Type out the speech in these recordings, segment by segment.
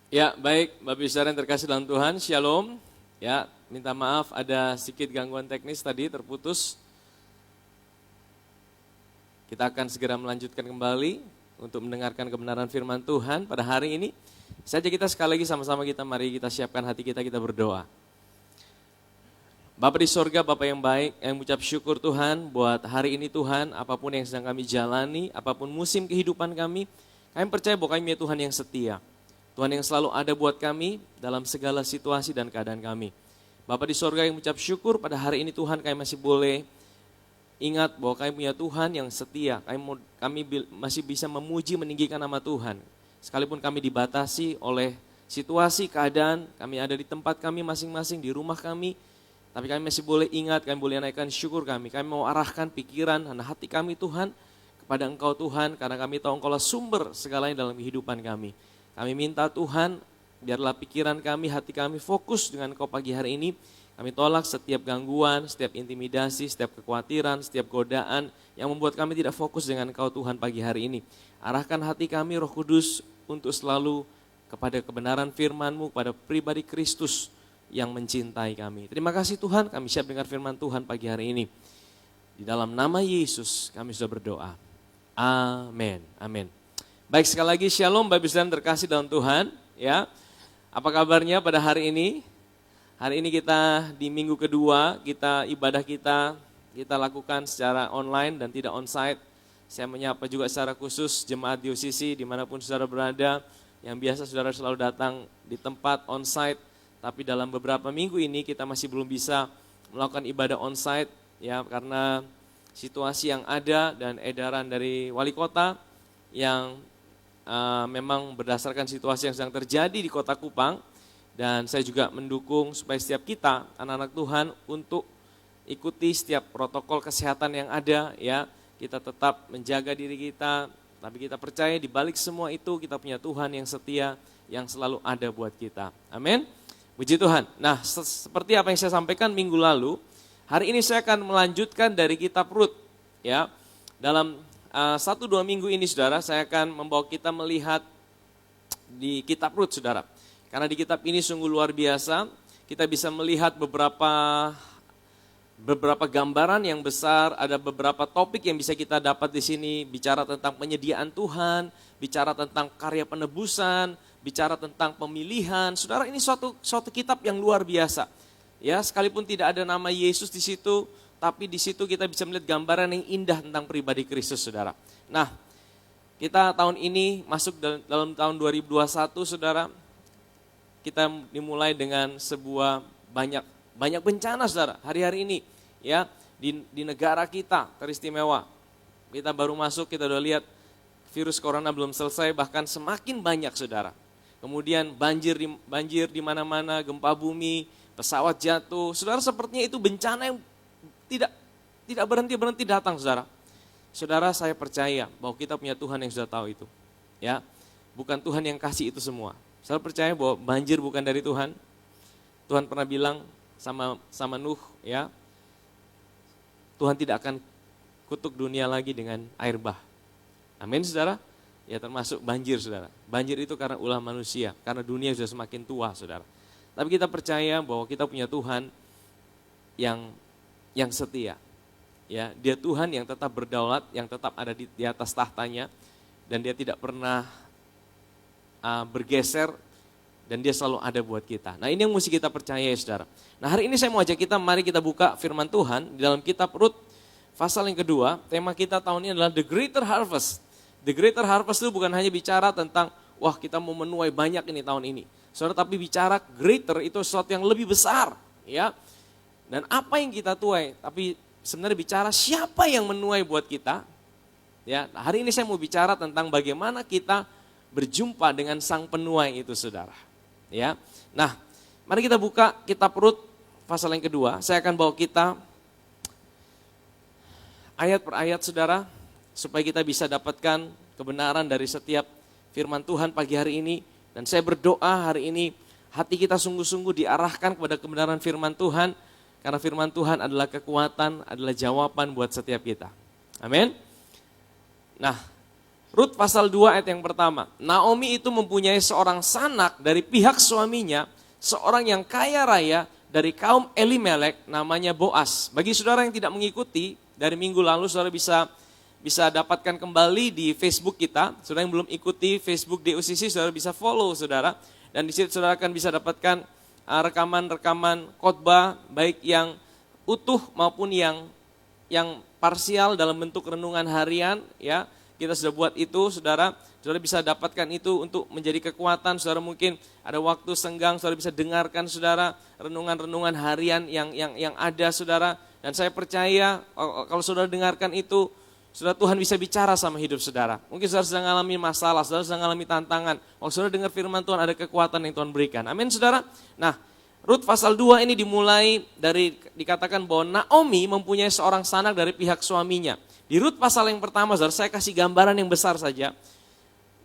Ya, baik, Bapak Ibu Saudara yang terkasih dalam Tuhan, Shalom. Ya, minta maaf ada sedikit gangguan teknis tadi terputus. Kita akan segera melanjutkan kembali untuk mendengarkan kebenaran firman Tuhan pada hari ini. Saja kita sekali lagi sama-sama mari kita siapkan hati kita berdoa. Bapa di sorga, Bapa yang baik, yang mengucap syukur Tuhan buat hari ini Tuhan, apapun yang sedang kami jalani, apapun musim kehidupan kami percaya bahwa kami ya Tuhan yang setia. Tuhan yang selalu ada buat kami dalam segala situasi dan keadaan kami. Bapa di sorga yang mengucap syukur pada hari ini Tuhan kami masih boleh ingat bahwa kami punya Tuhan yang setia. Kami masih bisa memuji meninggikan nama Tuhan. Sekalipun kami dibatasi oleh situasi, keadaan, kami ada di tempat kami masing-masing, di rumah kami. Tapi kami masih boleh ingat, kami boleh naikkan syukur kami. Kami mau arahkan pikiran dan hati kami Tuhan kepada Engkau Tuhan. Karena kami tahu Engkau lah sumber segalanya dalam kehidupan kami. Kami minta Tuhan, biarlah pikiran kami, hati kami fokus dengan Engkau pagi hari ini. Kami tolak setiap gangguan, setiap intimidasi, setiap kekhawatiran, setiap godaan yang membuat kami tidak fokus dengan Engkau Tuhan pagi hari ini. Arahkan hati kami Roh Kudus untuk selalu kepada kebenaran firman-Mu, kepada pribadi Kristus yang mencintai kami. Terima kasih Tuhan, kami siap dengar firman Tuhan pagi hari ini. Di dalam nama Yesus kami sudah berdoa. Amin. Amin. Baik, sekali lagi shalom Bapak Ibu Saudara terkasih dalam Tuhan, ya. Apa kabarnya pada hari ini? Hari ini kita di minggu kedua, ibadah kita lakukan secara online dan tidak onsite. Saya menyapa juga secara khusus jemaat di UCC dimanapun saudara berada, yang biasa saudara selalu datang di tempat onsite, tapi dalam beberapa minggu ini kita masih belum bisa melakukan ibadah onsite, ya, karena situasi yang ada dan edaran dari wali kota yang memang berdasarkan situasi yang sedang terjadi di Kota Kupang, dan saya juga mendukung supaya setiap kita anak-anak Tuhan untuk ikuti setiap protokol kesehatan yang ada, ya. Kita tetap menjaga diri kita, tapi kita percaya di balik semua itu kita punya Tuhan yang setia, yang selalu ada buat kita. Amin. Puji Tuhan. Nah, seperti apa yang saya sampaikan minggu lalu, hari ini saya akan melanjutkan dari kitab Rut, ya. Dalam 1-2 minggu ini saudara, saya akan membawa kita melihat di kitab Rut saudara. Karena di kitab ini sungguh luar biasa, kita bisa melihat beberapa gambaran yang besar, ada beberapa topik yang bisa kita dapat di sini, bicara tentang penyediaan Tuhan, bicara tentang karya penebusan, bicara tentang pemilihan. Saudara, ini suatu kitab yang luar biasa. Ya, sekalipun tidak ada nama Yesus di situ, tapi di situ kita bisa melihat gambaran yang indah tentang pribadi Kristus, saudara. Nah, kita tahun ini masuk dalam tahun 2021, saudara. Kita dimulai dengan sebuah banyak bencana, saudara. Hari-hari ini, ya, di negara kita teristimewa. Kita baru masuk, kita udah lihat virus corona belum selesai, bahkan semakin banyak, saudara. Kemudian banjir di mana-mana, gempa bumi, pesawat jatuh. Saudara, sepertinya itu bencana yang tidak berhenti datang, saudara. Saudara, saya percaya bahwa kita punya Tuhan yang sudah tahu itu. Ya, bukan Tuhan yang kasih itu semua. Saya percaya bahwa banjir bukan dari Tuhan. Tuhan pernah bilang sama Nuh, ya, Tuhan tidak akan kutuk dunia lagi dengan air bah. Amin, saudara. Ya, termasuk banjir, saudara. Banjir itu karena ulah manusia, karena dunia sudah semakin tua, saudara. Tapi kita percaya bahwa kita punya Tuhan yang setia, ya, dia Tuhan yang tetap berdaulat, yang tetap ada di atas tahtanya, dan dia tidak pernah bergeser, dan dia selalu ada buat kita. Nah, ini yang mesti kita percaya, ya, saudara. Nah, hari ini saya mau ajak kita, mari kita buka firman Tuhan di dalam kitab Rut pasal yang kedua. Tema kita tahun ini adalah The Greater Harvest. The Greater Harvest itu bukan hanya bicara tentang wah kita mau menuai banyak ini tahun ini, saudara, tapi bicara greater itu sesuatu yang lebih besar, ya. Dan apa yang kita tuai, tapi sebenarnya bicara siapa yang menuai buat kita. Ya, hari ini saya mau bicara tentang bagaimana kita berjumpa dengan sang penuai itu, saudara. Ya, nah, mari kita buka kitab Rut pasal yang kedua. Saya akan bawa kita ayat per ayat, saudara, supaya kita bisa dapatkan kebenaran dari setiap firman Tuhan pagi hari ini. Dan saya berdoa hari ini hati kita sungguh-sungguh diarahkan kepada kebenaran firman Tuhan. Karena firman Tuhan adalah kekuatan, adalah jawaban buat setiap kita. Amin. Nah, Rut pasal 2 ayat yang pertama. Naomi itu mempunyai seorang sanak dari pihak suaminya, seorang yang kaya raya dari kaum Elimelek, namanya Boas. Bagi saudara yang tidak mengikuti, dari minggu lalu saudara bisa dapatkan kembali di Facebook kita. Saudara yang belum ikuti Facebook DUCC, saudara bisa follow saudara. Dan di situ saudara akan bisa dapatkan rekaman-rekaman khotbah, baik yang utuh maupun yang parsial dalam bentuk renungan harian, ya. Kita sudah buat itu, saudara bisa dapatkan itu untuk menjadi kekuatan. Saudara mungkin ada waktu senggang, saudara bisa dengarkan saudara renungan-renungan harian yang ada saudara. Dan saya percaya kalau saudara dengarkan itu, saudara, Tuhan bisa bicara sama hidup saudara. Mungkin saudara sedang mengalami masalah, saudara sedang mengalami tantangan. Kalau saudara dengar firman Tuhan, ada kekuatan yang Tuhan berikan. Amin saudara. Nah, Rut pasal 2 ini dimulai dari dikatakan bahwa Naomi mempunyai seorang sanak dari pihak suaminya. Di Rut pasal yang pertama, saudara, saya kasih gambaran yang besar saja.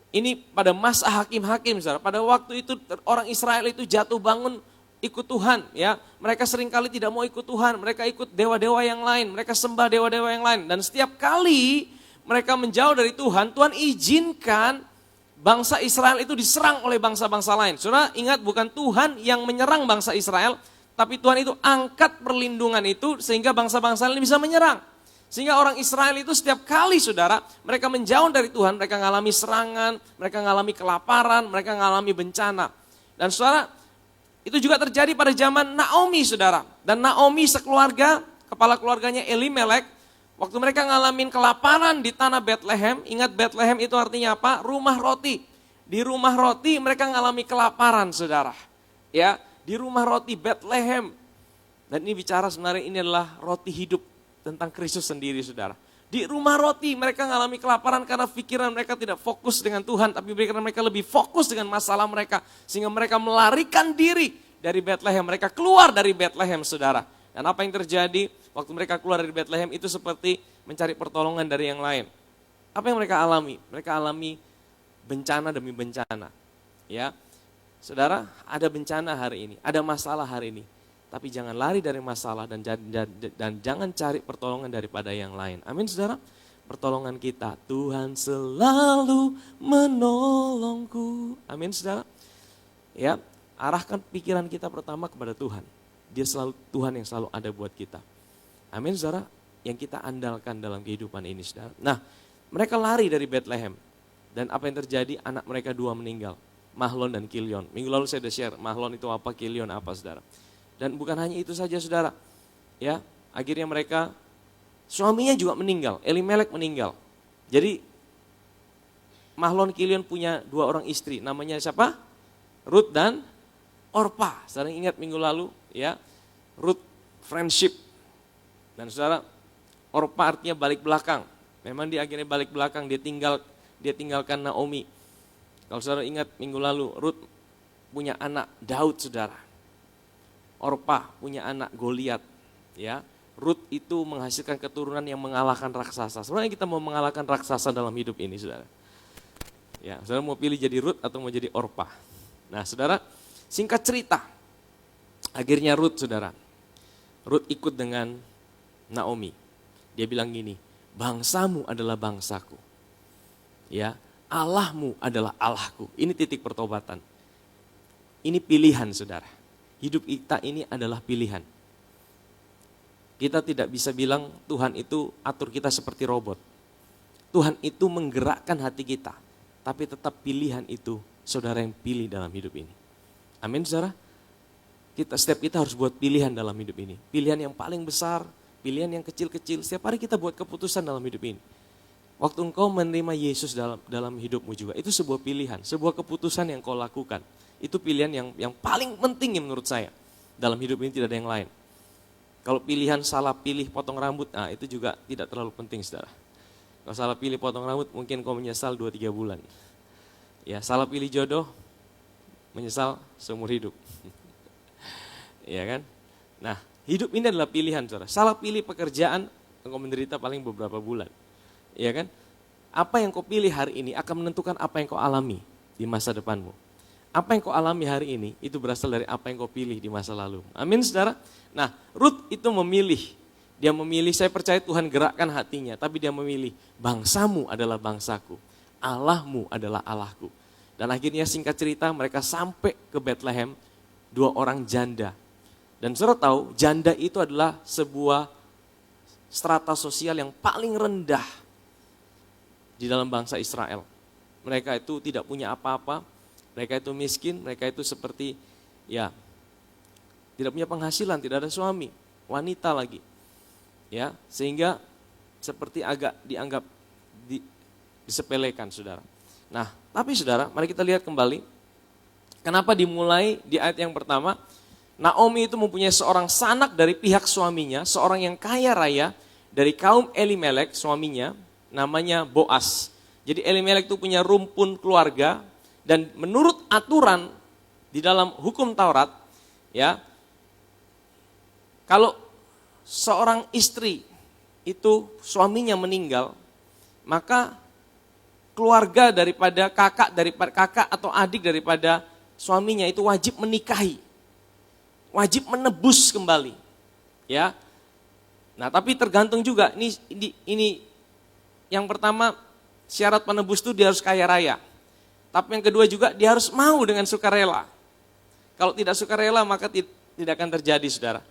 Ini pada masa hakim-hakim, saudara. Pada waktu itu orang Israel itu jatuh bangun ikut Tuhan, ya. Mereka seringkali tidak mau ikut Tuhan, mereka ikut dewa-dewa yang lain, mereka sembah dewa-dewa yang lain. Dan setiap kali mereka menjauh dari Tuhan, Tuhan izinkan bangsa Israel itu diserang oleh bangsa-bangsa lain. Saudara ingat, bukan Tuhan yang menyerang bangsa Israel, tapi Tuhan itu angkat perlindungan itu sehingga bangsa-bangsa lain bisa menyerang. Sehingga orang Israel itu setiap kali saudara, mereka menjauh dari Tuhan, mereka mengalami serangan, mereka mengalami kelaparan, mereka mengalami bencana. Dan saudara, itu juga terjadi pada zaman Naomi saudara. Dan Naomi sekeluarga, kepala keluarganya Elimelek, waktu mereka ngalamin kelaparan di tanah Bethlehem, ingat Bethlehem itu artinya apa? Rumah roti. Di rumah roti mereka mengalami kelaparan saudara. Ya, di rumah roti Bethlehem. Dan ini bicara sebenarnya ini adalah roti hidup tentang Kristus sendiri saudara. Di rumah roti mereka mengalami kelaparan karena pikiran mereka tidak fokus dengan Tuhan, tapi pikiran mereka lebih fokus dengan masalah mereka. Sehingga mereka melarikan diri dari Bethlehem, mereka keluar dari Bethlehem saudara. Dan apa yang terjadi waktu mereka keluar dari Bethlehem itu seperti mencari pertolongan dari yang lain. Apa yang mereka alami? Mereka alami bencana demi bencana. Ya, saudara, ada bencana hari ini, ada masalah hari ini. Tapi jangan lari dari masalah dan jangan cari pertolongan daripada yang lain. Amin saudara. Pertolongan kita, Tuhan selalu menolongku. Amin saudara. Ya, arahkan pikiran kita pertama kepada Tuhan. Dia selalu Tuhan yang selalu ada buat kita. Amin saudara. Yang kita andalkan dalam kehidupan ini saudara. Nah, mereka lari dari Bethlehem. Dan apa yang terjadi? Anak mereka 2 meninggal. Mahlon dan Kilion. Minggu lalu saya sudah share Mahlon itu apa, Kilion apa saudara. Dan bukan hanya itu saja saudara, ya, akhirnya mereka, suaminya juga meninggal, Elimelek meninggal. Jadi Mahlon Kilion punya 2 orang istri, namanya siapa? Rut dan Orpa. Saudara ingat minggu lalu, ya, Rut friendship. Dan saudara, Orpa artinya balik belakang. Memang dia akhirnya balik belakang, dia tinggalkan Naomi. Kalau saudara ingat minggu lalu, Rut punya anak Daud saudara. Orpa punya anak Goliat, ya. Rut itu menghasilkan keturunan yang mengalahkan raksasa. Sebenarnya kita mau mengalahkan raksasa dalam hidup ini, saudara. Ya, saudara mau pilih jadi Rut atau mau jadi Orpa? Nah, saudara, singkat cerita, akhirnya Rut, saudara. Rut ikut dengan Naomi. Dia bilang gini, bangsamu adalah bangsaku, ya. Allahmu adalah Allahku. Ini titik pertobatan. Ini pilihan, saudara. Hidup kita ini adalah pilihan. Kita tidak bisa bilang Tuhan itu atur kita seperti robot. Tuhan itu menggerakkan hati kita. Tapi tetap pilihan itu saudara yang pilih dalam hidup ini. Amin saudara. Setiap kita harus buat pilihan dalam hidup ini. Pilihan yang paling besar, pilihan yang kecil-kecil. Setiap hari kita buat keputusan dalam hidup ini. Waktu engkau menerima Yesus dalam hidupmu juga. Itu sebuah pilihan, sebuah keputusan yang kau lakukan. Itu pilihan yang paling penting menurut saya. Dalam hidup ini tidak ada yang lain. Kalau pilihan salah pilih potong rambut, nah itu juga tidak terlalu penting saudara. Kalau salah pilih potong rambut mungkin kau menyesal 2-3 bulan. Ya, salah pilih jodoh, menyesal seumur hidup. Ya kan? Nah, hidup ini adalah pilihan saudara. Salah pilih pekerjaan, engkau menderita paling beberapa bulan. Ya kan? Apa yang kau pilih hari ini akan menentukan apa yang kau alami di masa depanmu. Apa yang kau alami hari ini itu berasal dari apa yang kau pilih di masa lalu. Amin saudara. Nah, Rut itu memilih. Dia memilih, saya percaya Tuhan gerakkan hatinya. Tapi dia memilih, bangsamu adalah bangsaku. Allahmu adalah Allahku. Dan akhirnya singkat cerita mereka sampai ke Bethlehem, 2 orang janda. Dan saudara tahu, janda itu adalah sebuah strata sosial yang paling rendah di dalam bangsa Israel. Mereka itu tidak punya apa-apa, mereka itu miskin, mereka itu seperti tidak punya penghasilan, tidak ada suami, wanita lagi. Ya, sehingga seperti agak dianggap disepelekan, saudara. Nah, tapi saudara, mari kita lihat kembali. Kenapa dimulai di ayat yang pertama, Naomi itu mempunyai seorang sanak dari pihak suaminya, seorang yang kaya raya dari kaum Elimelek, suaminya, namanya Boas. Jadi Elimelek itu punya rumpun keluarga, dan menurut aturan di dalam hukum Taurat, ya, kalau seorang istri itu suaminya meninggal, maka keluarga daripada kakak atau adik daripada suaminya itu wajib menikahi, wajib menebus kembali, ya. Nah, tapi tergantung juga. Ini yang pertama, syarat penebus itu dia harus kaya raya. Tapi yang kedua juga dia harus mau dengan sukarela. Kalau tidak sukarela maka tidak akan terjadi, saudara.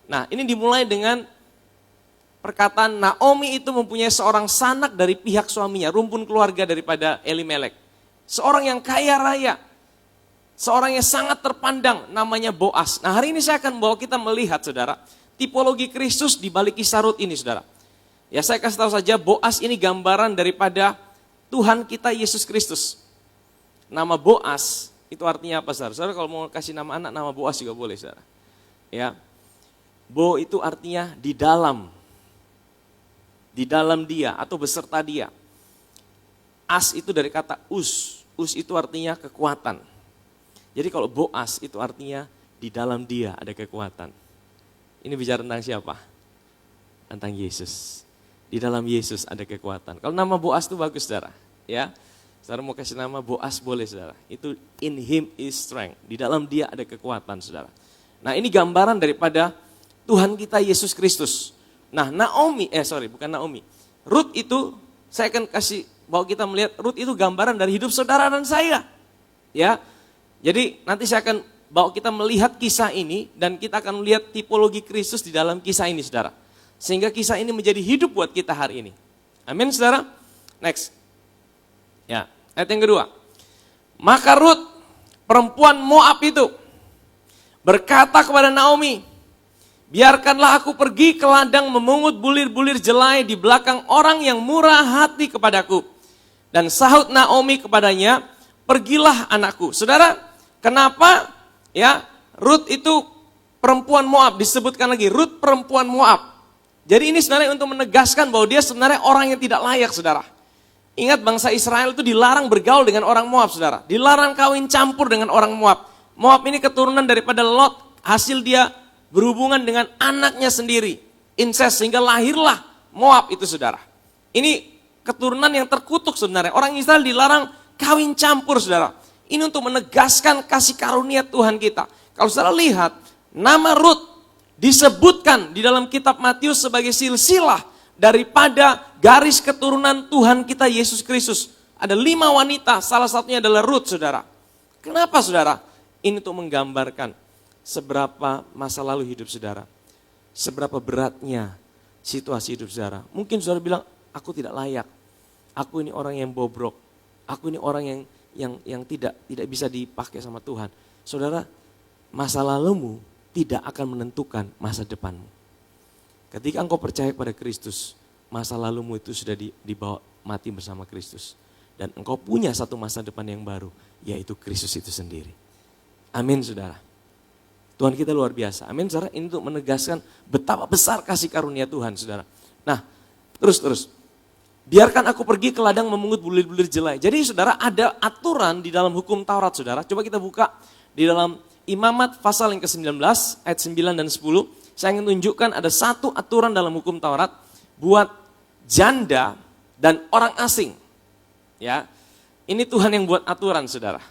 Nah, ini dimulai dengan perkataan Naomi itu mempunyai seorang sanak dari pihak suaminya, rumpun keluarga daripada Elimelek. Seorang yang kaya raya, seorang yang sangat terpandang, namanya Boas. Nah, hari ini saya akan bawa kita melihat, saudara, tipologi Kristus di balik kisah Rut ini, saudara. Ya, saya kasih tahu saja, Boas ini gambaran daripada Tuhan kita Yesus Kristus. Nama Boas itu artinya apa, saudara? Saudara kalau mau kasih nama anak, nama Boas juga boleh, saudara. Ya, Bo itu artinya di dalam dia atau beserta dia. As itu dari kata us itu artinya kekuatan. Jadi kalau Boas itu artinya di dalam dia ada kekuatan. Ini bicara tentang siapa? Tentang Yesus. Di dalam Yesus ada kekuatan. Kalau nama Boas itu bagus, saudara. Ya, saudara mau kasih nama Boas boleh, saudara. Itu in him is strength. Di dalam dia ada kekuatan, saudara. Nah, ini gambaran daripada Tuhan kita Yesus Kristus. Nah, Rut itu saya akan kasih bahwa kita melihat Rut itu gambaran dari hidup saudara dan saya. Ya. Jadi nanti saya akan bawa kita melihat kisah ini dan kita akan melihat tipologi Kristus di dalam kisah ini, saudara. Sehingga kisah ini menjadi hidup buat kita hari ini. Amin, saudara. Next. Ya, ayat yang kedua. Maka Rut, perempuan Moab itu, berkata kepada Naomi, biarkanlah aku pergi ke ladang memungut bulir-bulir jelai di belakang orang yang murah hati kepadaku. Dan sahut Naomi kepadanya, pergilah anakku. Saudara, kenapa ya Rut itu perempuan Moab, disebutkan lagi Rut perempuan Moab. Jadi ini sebenarnya untuk menegaskan bahwa dia sebenarnya orang yang tidak layak, saudara. Ingat, bangsa Israel itu dilarang bergaul dengan orang Moab, saudara. Dilarang kawin campur dengan orang Moab. Moab ini keturunan daripada Lot, hasil dia berhubungan dengan anaknya sendiri, incest, sehingga lahirlah Moab itu, saudara. Ini keturunan yang terkutuk sebenarnya. Orang Israel dilarang kawin campur, saudara. Ini untuk menegaskan kasih karunia Tuhan kita. Kalau saudara lihat, nama Rut disebutkan di dalam kitab Matius sebagai silsilah daripada garis keturunan Tuhan kita Yesus Kristus. Ada 5 wanita, salah satunya adalah Rut, saudara. Kenapa, saudara? Ini untuk menggambarkan seberapa masa lalu hidup saudara, seberapa beratnya situasi hidup saudara. Mungkin saudara bilang, aku tidak layak, aku ini orang yang bobrok, aku ini orang yang tidak bisa dipakai sama Tuhan. Saudara, masa lalumu tidak akan menentukan masa depanmu. Ketika engkau percaya kepada Kristus, masa lalumu itu sudah dibawa mati bersama Kristus. Dan engkau punya satu masa depan yang baru, yaitu Kristus itu sendiri. Amin, saudara. Tuhan kita luar biasa. Amin, saudara. Ini untuk menegaskan betapa besar kasih karunia Tuhan, saudara. Nah, terus. Biarkan aku pergi ke ladang memungut bulir-bulir jelai. Jadi, saudara, ada aturan di dalam hukum Taurat, saudara. Coba kita buka di dalam Imamat pasal yang ke-19, ayat 9 dan 10. Saya ingin tunjukkan ada satu aturan dalam hukum Taurat buat janda dan orang asing. Ya, ini Tuhan yang buat aturan, saudara.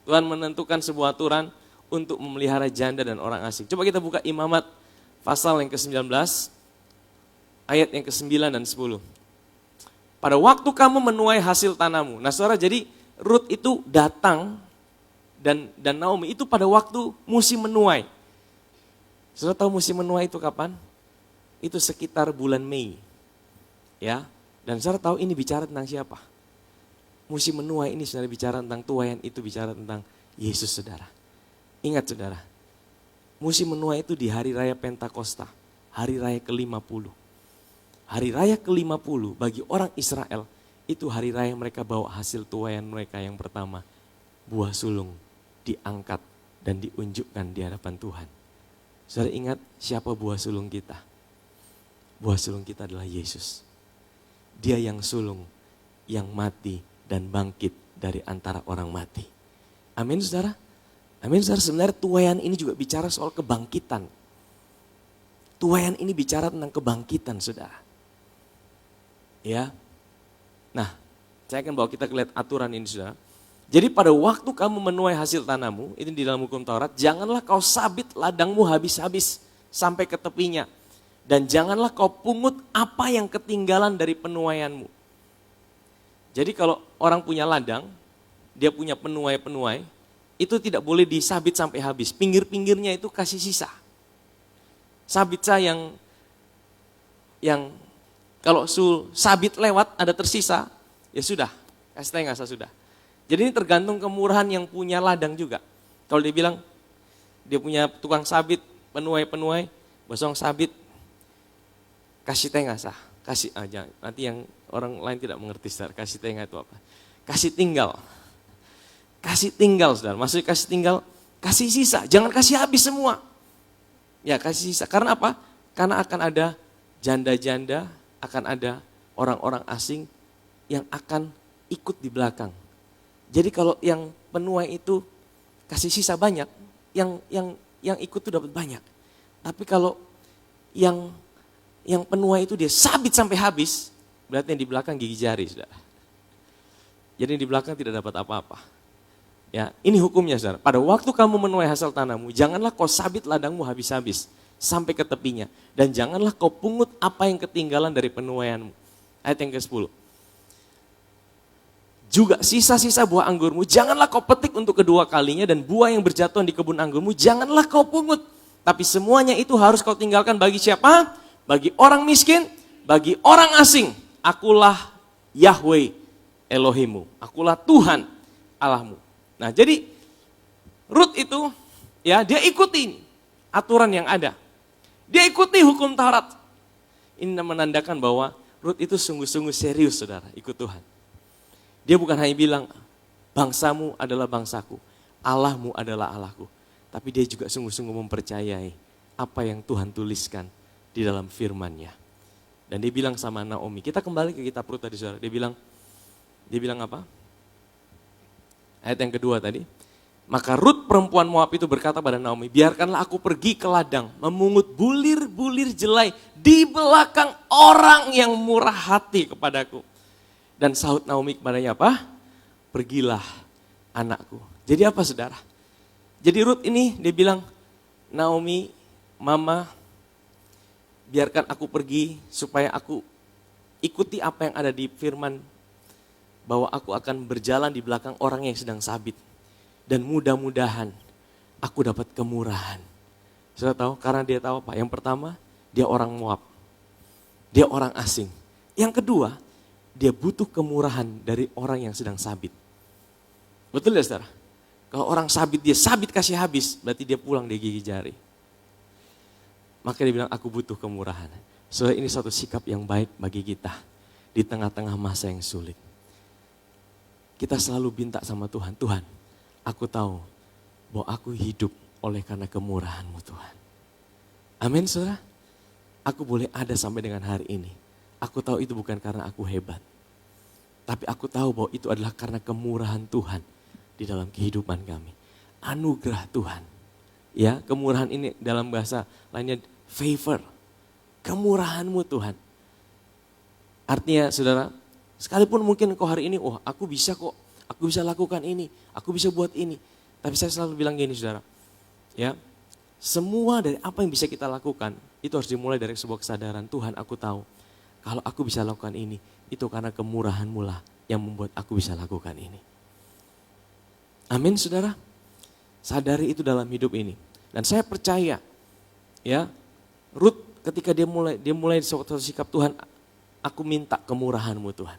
Tuhan menentukan sebuah aturan untuk memelihara janda dan orang asing. Coba kita buka Imamat pasal yang ke-19, ayat yang ke-9 dan 10. pada waktu kamu menuai hasil tanahmu. Nah saudara, jadi Rut itu datang dan Naomi itu pada waktu musim menuai. Saudara tahu musim menuai itu kapan? Itu sekitar bulan Mei. Ya, dan saudara tahu ini bicara tentang siapa? Musim menuai ini saudara bicara tentang tuaian, itu bicara tentang Yesus saudara. Ingat saudara, musim menuai itu di hari raya Pentakosta, hari raya ke-50. Hari raya ke-50 bagi orang Israel, itu hari raya mereka bawa hasil tuaian mereka yang pertama. Buah sulung diangkat dan diunjukkan di hadapan Tuhan. Saudara ingat siapa buah sulung kita? Buah sulung kita adalah Yesus. Dia yang sulung, yang mati dan bangkit dari antara orang mati. Amin saudara? Amin saudara, sebenarnya tuaian ini juga bicara soal kebangkitan. Tuaian ini bicara tentang kebangkitan saudara. Ya. Nah, saya akan bawa kita lihat aturan ini saudara. Jadi pada waktu kamu menuai hasil tanahmu, itu di dalam hukum Taurat, janganlah kau sabit ladangmu habis-habis sampai ke tepinya. Dan janganlah kau pungut apa yang ketinggalan dari penuaianmu. Jadi kalau orang punya ladang, dia punya penuai-penuai, itu tidak boleh disabit sampai habis. Pinggir-pinggirnya itu kasih sisa. Sabitsa yang kalau sabit lewat ada tersisa, ya sudah, kasih tengah sudah. Jadi ini tergantung kemurahan yang punya ladang juga. Kalau dia bilang, dia punya tukang sabit, penuai-penuai, bosong sabit, kasih tengah sah, kasih aja. Nanti yang orang lain tidak mengerti saudara, kasih tengah itu apa? Kasih tinggal. Kasih tinggal saudara, maksudnya kasih tinggal, kasih sisa, jangan kasih habis semua. Ya kasih sisa, karena apa? Karena akan ada janda-janda, akan ada orang-orang asing yang akan ikut di belakang. Jadi kalau yang penuai itu kasih sisa banyak, yang ikut itu dapat banyak. Tapi kalau yang penuai itu dia sabit sampai habis, berarti yang di belakang gigi jari, saudara. Jadi yang di belakang tidak dapat apa-apa. Ya, ini hukumnya, saudara. Pada waktu kamu menuai hasil tanahmu, janganlah kau sabit ladangmu habis-habis sampai ke tepinya, dan janganlah kau pungut apa yang ketinggalan dari penuaianmu. Ayat yang ke-10. Juga sisa-sisa buah anggurmu, janganlah kau petik untuk kedua kalinya, dan buah yang berjatuhan di kebun anggurmu, janganlah kau pungut. Tapi semuanya itu harus kau tinggalkan bagi siapa? Bagi orang miskin, bagi orang asing. Akulah Yahweh Elohimu, akulah Tuhan Allahmu. Nah jadi Rut itu ya dia ikuti aturan yang ada. Dia ikuti hukum Taurat. Ini menandakan bahwa Rut itu sungguh-sungguh serius saudara ikut Tuhan. Dia bukan hanya bilang bangsamu adalah bangsaku, Allahmu adalah Allahku. Tapi dia juga sungguh-sungguh mempercayai apa yang Tuhan tuliskan di dalam firman-Nya. Dan dia bilang sama Naomi, kita kembali ke kitab Rut tadi saudara. Dia bilang apa? Ayat yang kedua tadi. Maka Rut perempuan Moab itu berkata pada Naomi, biarkanlah aku pergi ke ladang memungut bulir-bulir jelai di belakang orang yang murah hati kepadaku. Dan sahut Naomi kepadanya apa? Pergilah anakku. Jadi apa saudara? Jadi Rut ini dia bilang, Naomi, mama, biarkan aku pergi supaya aku ikuti apa yang ada di firman. Bahwa aku akan berjalan di belakang orang yang sedang sabit. Dan mudah-mudahan aku dapat kemurahan. Sudah tahu? Karena dia tahu apa? Yang pertama, dia orang Moab. Dia orang asing. Yang kedua, dia butuh kemurahan dari orang yang sedang sabit. Betul ya saudara? Kalau orang sabit, dia sabit kasih habis, berarti dia pulang dia gigi jari. Maka dia bilang, aku butuh kemurahan. So ini suatu sikap yang baik bagi kita di tengah-tengah masa yang sulit. Kita selalu minta sama Tuhan, Tuhan, aku tahu bahwa aku hidup oleh karena kemurahan-Mu Tuhan. Amin saudara. Aku boleh ada sampai dengan hari ini. Aku tahu itu bukan karena aku hebat. Tapi aku tahu bahwa itu adalah karena kemurahan Tuhan di dalam kehidupan kami. Anugerah Tuhan. Ya, kemurahan ini dalam bahasa lainnya favor. Kemurahan-Mu Tuhan. Artinya saudara, sekalipun mungkin kau hari ini, oh aku bisa kok, aku bisa lakukan ini, aku bisa buat ini. Tapi saya selalu bilang gini saudara, ya semua dari apa yang bisa kita lakukan, itu harus dimulai dari sebuah kesadaran, Tuhan aku tahu, kalau aku bisa lakukan ini, itu karena kemurahan-Mu lah yang membuat aku bisa lakukan ini. Amin saudara. Sadari itu dalam hidup ini. Dan saya percaya, ya, Ruth ketika dia mulai suatu sikap, Tuhan, aku minta kemurahan-Mu Tuhan.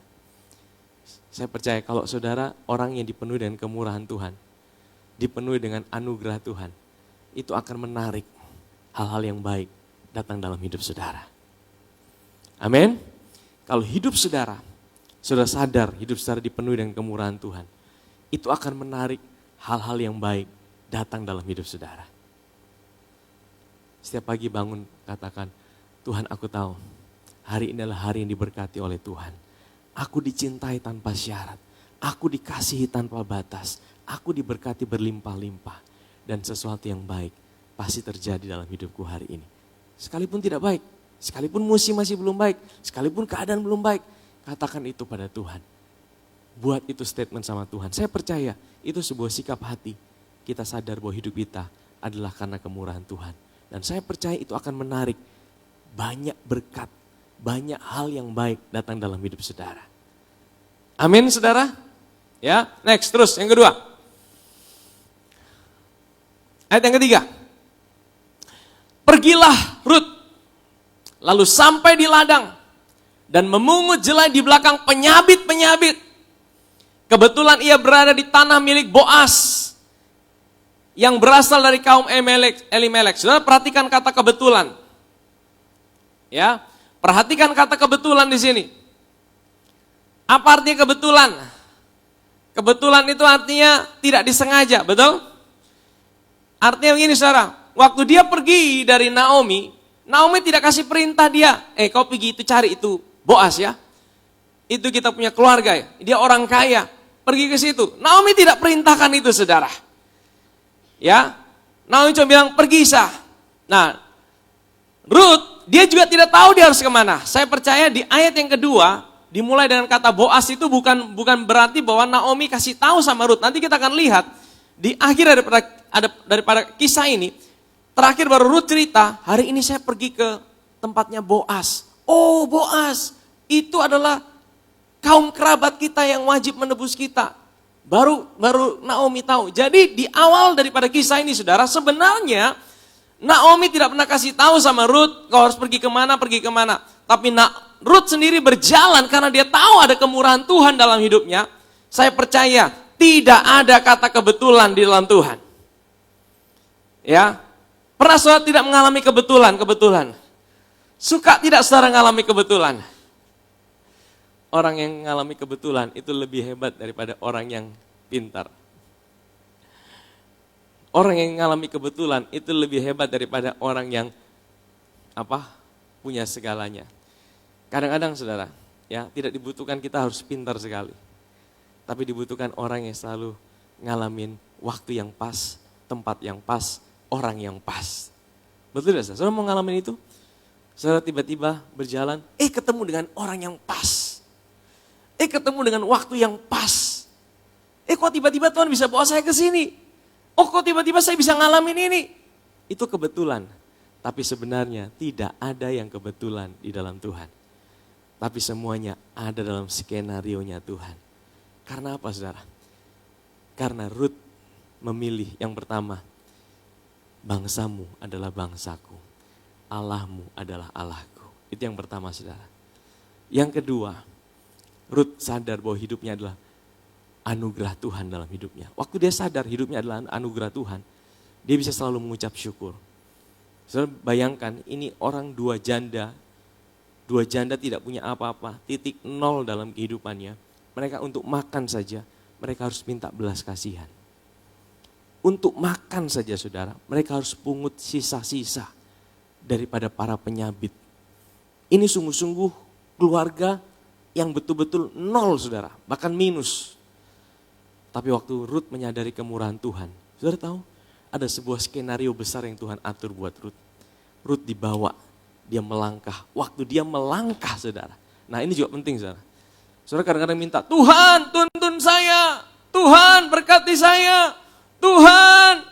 Saya percaya kalau saudara orang yang dipenuhi dengan kemurahan Tuhan, dipenuhi dengan anugerah Tuhan, itu akan menarik hal-hal yang baik datang dalam hidup saudara. Amin. Kalau hidup saudara, saudara sadar hidup saudara dipenuhi dengan kemurahan Tuhan, itu akan menarik hal-hal yang baik datang dalam hidup saudara. Setiap pagi bangun katakan, Tuhan aku tahu hari ini adalah hari yang diberkati oleh Tuhan. Aku dicintai tanpa syarat, aku dikasihi tanpa batas, aku diberkati berlimpah-limpah. Dan sesuatu yang baik pasti terjadi dalam hidupku hari ini. Sekalipun tidak baik, sekalipun musim masih belum baik, sekalipun keadaan belum baik, katakan itu pada Tuhan. Buat itu statement sama Tuhan. Saya percaya itu sebuah sikap hati. Kita sadar bahwa hidup kita adalah karena kemurahan Tuhan. Dan saya percaya itu akan menarik banyak berkat, banyak hal yang baik datang dalam hidup saudara. Amin saudara. Ya, next terus yang kedua. Ayat yang ketiga. Pergilah Ruth, lalu sampai di ladang dan memungut jelai di belakang penyabit-penyabit. Kebetulan ia berada di tanah milik Boas yang berasal dari kaum Elimelek. Saudara perhatikan kata kebetulan. Ya, perhatikan kata kebetulan di sini. Apa artinya kebetulan? Kebetulan itu artinya tidak disengaja, betul? Artinya begini saudara, waktu dia pergi dari Naomi tidak kasih perintah dia, kau pergi itu cari itu Boas ya. Itu kita punya keluarga ya, dia orang kaya, pergi ke situ. Naomi tidak perintahkan itu saudara. Ya, Naomi cuma bilang pergi sah. Nah, Ruth dia juga tidak tahu dia harus kemana. Saya percaya di ayat yang kedua dimulai dengan kata Boas itu bukan berarti bahwa Naomi kasih tahu sama Ruth. Nanti kita akan lihat di akhir daripada kisah ini, terakhir baru Ruth cerita, hari ini saya pergi ke tempatnya Boas. Oh Boas, itu adalah kaum kerabat kita yang wajib menebus kita. Baru Naomi tahu. Jadi di awal daripada kisah ini saudara, sebenarnya Naomi tidak pernah kasih tahu sama Ruth, kau harus pergi kemana. Tapi Ruth sendiri berjalan karena dia tahu ada kemurahan Tuhan dalam hidupnya. Saya percaya tidak ada kata kebetulan di dalam Tuhan. Ya, pernah saudara tidak mengalami kebetulan? Suka tidak saudara mengalami kebetulan? Orang yang mengalami kebetulan itu lebih hebat daripada orang yang pintar. Orang yang mengalami kebetulan itu lebih hebat daripada orang yang punya segalanya. Kadang-kadang saudara, ya tidak dibutuhkan kita harus pintar sekali. Tapi dibutuhkan orang yang selalu ngalamin waktu yang pas, tempat yang pas, orang yang pas. Betul tidak saudara? Saudara mau ngalamin itu? Saudara tiba-tiba berjalan, ketemu dengan orang yang pas. Ketemu dengan waktu yang pas. Kok tiba-tiba Tuhan bisa bawa saya ke sini? Kok tiba-tiba saya bisa ngalamin ini? Itu kebetulan. Tapi sebenarnya tidak ada yang kebetulan di dalam Tuhan. Tapi semuanya ada dalam skenario-nya Tuhan. Karena apa saudara? Karena Ruth memilih yang pertama, bangsamu adalah bangsaku, Allahmu adalah Allahku. Itu yang pertama saudara. Yang kedua, Ruth sadar bahwa hidupnya adalah anugerah Tuhan dalam hidupnya. Waktu dia sadar hidupnya adalah anugerah Tuhan, dia bisa selalu mengucap syukur. Saudara bayangkan ini orang dua janda tidak punya apa-apa, titik nol dalam kehidupannya. Mereka untuk makan saja, mereka harus minta belas kasihan. Untuk makan saja saudara, mereka harus pungut sisa-sisa daripada para penyabit. Ini sungguh-sungguh keluarga yang betul-betul nol saudara, bahkan minus. Tapi waktu Ruth menyadari kemurahan Tuhan, saudara tahu ada sebuah skenario besar yang Tuhan atur buat Ruth. Ruth dibawa, dia melangkah. Waktu dia melangkah saudara. Nah ini juga penting saudara. Saudara kadang-kadang minta, Tuhan tuntun saya, Tuhan berkati saya, Tuhan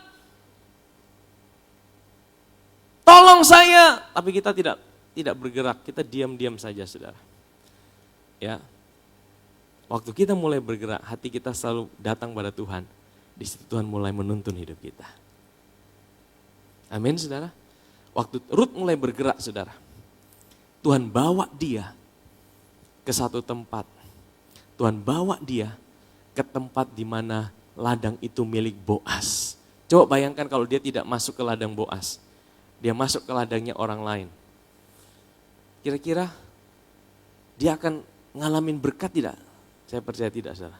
tolong saya. Tapi kita tidak tidak bergerak, kita diam-diam saja saudara. Ya, waktu kita mulai bergerak, hati kita selalu datang pada Tuhan. Di situ Tuhan mulai menuntun hidup kita. Amin saudara. Waktu Rut mulai bergerak saudara, Tuhan bawa dia ke satu tempat. Tuhan bawa dia ke tempat di mana ladang itu milik Boas. Coba bayangkan kalau dia tidak masuk ke ladang Boas. Dia masuk ke ladangnya orang lain. Kira-kira dia akan ngalamin berkat tidak? Saya percaya tidak saudara.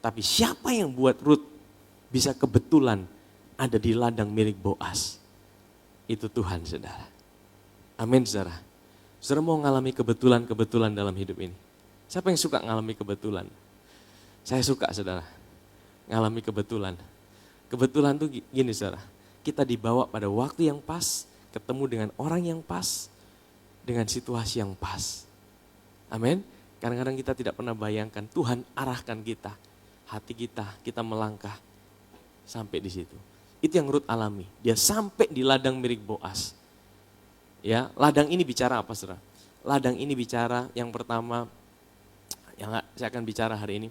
Tapi siapa yang buat Rut bisa kebetulan ada di ladang milik Boas? Itu Tuhan saudara. Amin saudara. Saudara mau ngalami kebetulan-kebetulan dalam hidup ini? Siapa yang suka ngalami kebetulan? Saya suka saudara, ngalami kebetulan. Kebetulan tuh gini saudara, kita dibawa pada waktu yang pas, ketemu dengan orang yang pas, dengan situasi yang pas. Amin. Kadang-kadang kita tidak pernah bayangkan Tuhan arahkan kita, hati kita melangkah sampai di situ. Itu yang Rut alami. Dia sampai di ladang milik Boas. Ya, ladang ini bicara apa saudara? Ladang ini bicara yang pertama, yang saya akan bicara hari ini.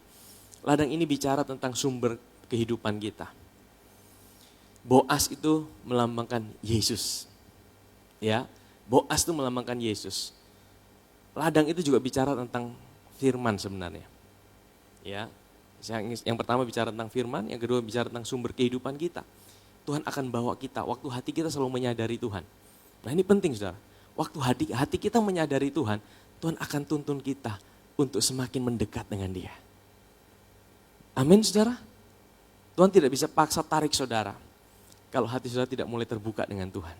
Ladang ini bicara tentang sumber kehidupan kita. Boas itu melambangkan Yesus. Ya, Boas itu melambangkan Yesus. Ladang itu juga bicara tentang firman sebenarnya. Ya, yang pertama bicara tentang firman, yang kedua bicara tentang sumber kehidupan kita. Tuhan akan bawa kita, waktu hati kita selalu menyadari Tuhan. Nah ini penting saudara, waktu hati kita menyadari Tuhan, Tuhan akan tuntun kita untuk semakin mendekat dengan Dia. Amin saudara. Tuhan tidak bisa paksa tarik saudara kalau hati saudara tidak mulai terbuka dengan Tuhan.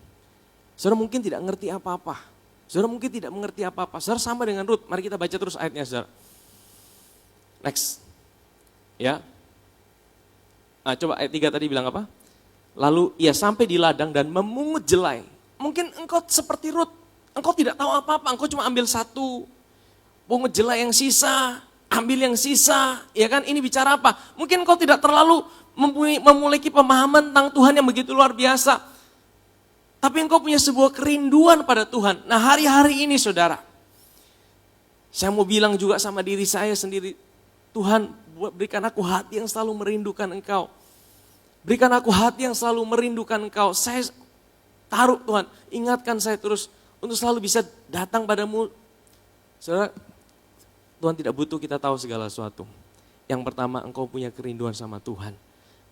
Saudara mungkin tidak mengerti apa-apa. Saudara mungkin tidak mengerti apa-apa. Saudara sama dengan Rut. Mari kita baca terus ayatnya saudara. Next. Ya. Nah, coba ayat 3 tadi bilang apa? Lalu ia sampai di ladang dan memungut jelai. Mungkin engkau seperti Rut. Engkau tidak tahu apa-apa. Engkau cuma ambil satu. Pungut jelai yang sisa, ambil yang sisa, ya kan? Ini bicara apa? Mungkin kau tidak terlalu memiliki pemahaman tentang Tuhan yang begitu luar biasa. Tapi engkau punya sebuah kerinduan pada Tuhan. Nah hari-hari ini saudara, saya mau bilang juga sama diri saya sendiri, Tuhan berikan aku hati yang selalu merindukan Engkau. Berikan aku hati yang selalu merindukan Engkau. Saya taruh Tuhan, ingatkan saya terus untuk selalu bisa datang padamu. Saudara, Tuhan tidak butuh kita tahu segala sesuatu. Yang pertama, engkau punya kerinduan sama Tuhan.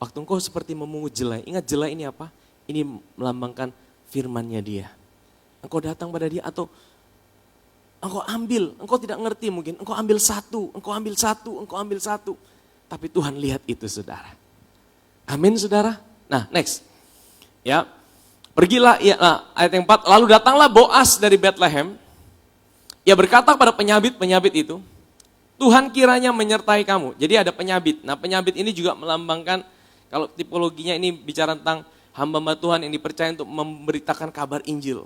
Waktu engkau seperti memungut jelai, ingat jelai ini apa? Ini melambangkan firman-Nya Dia. Engkau datang pada Dia atau engkau ambil, engkau tidak ngerti mungkin, engkau ambil satu, engkau ambil satu, engkau ambil satu. Tapi Tuhan lihat itu saudara. Amin saudara. Nah next. Ya, pergilah, ya, ayat yang 4, lalu datanglah Boas dari Bethlehem. Ia berkata pada penyabit-penyabit itu, Tuhan kiranya menyertai kamu. Jadi ada penyabit. Nah penyabit ini juga melambangkan, kalau tipologinya ini bicara tentang hamba-hamba Tuhan yang dipercaya untuk memberitakan kabar Injil.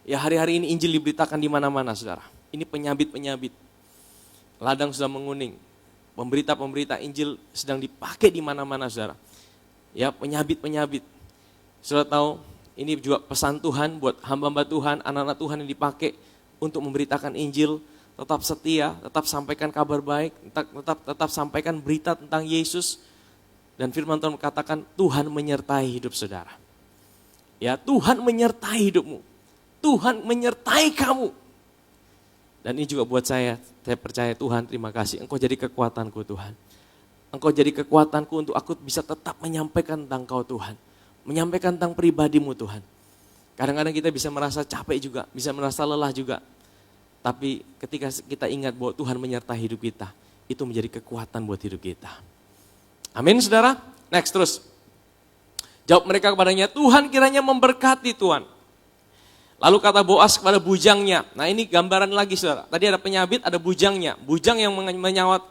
Ya hari-hari ini Injil diberitakan di mana-mana saudara. Ini penyabit-penyabit. Ladang sudah menguning. Pemberita-pemberita Injil sedang dipakai di mana-mana saudara. Ya penyabit-penyabit. Saudara tahu ini juga pesan Tuhan buat hamba-hamba Tuhan, anak-anak Tuhan yang dipakai untuk memberitakan Injil. Tetap setia, tetap sampaikan kabar baik, tetap sampaikan berita tentang Yesus. Dan firman Tuhan katakan Tuhan menyertai hidup saudara. Ya, Tuhan menyertai hidupmu. Tuhan menyertai kamu. Dan ini juga buat saya percaya Tuhan, terima kasih. Engkau jadi kekuatanku Tuhan. Engkau jadi kekuatanku untuk aku bisa tetap menyampaikan tentang Kau Tuhan. Menyampaikan tentang pribadimu Tuhan. Kadang-kadang kita bisa merasa capek juga, bisa merasa lelah juga. Tapi ketika kita ingat bahwa Tuhan menyertai hidup kita, itu menjadi kekuatan buat hidup kita. Amin saudara. Next terus. Jawab mereka kepadanya, Tuhan kiranya memberkati Tuhan. Lalu kata Boas kepada bujangnya. Nah ini gambaran lagi saudara. Tadi ada penyabit, ada bujangnya. Bujang yang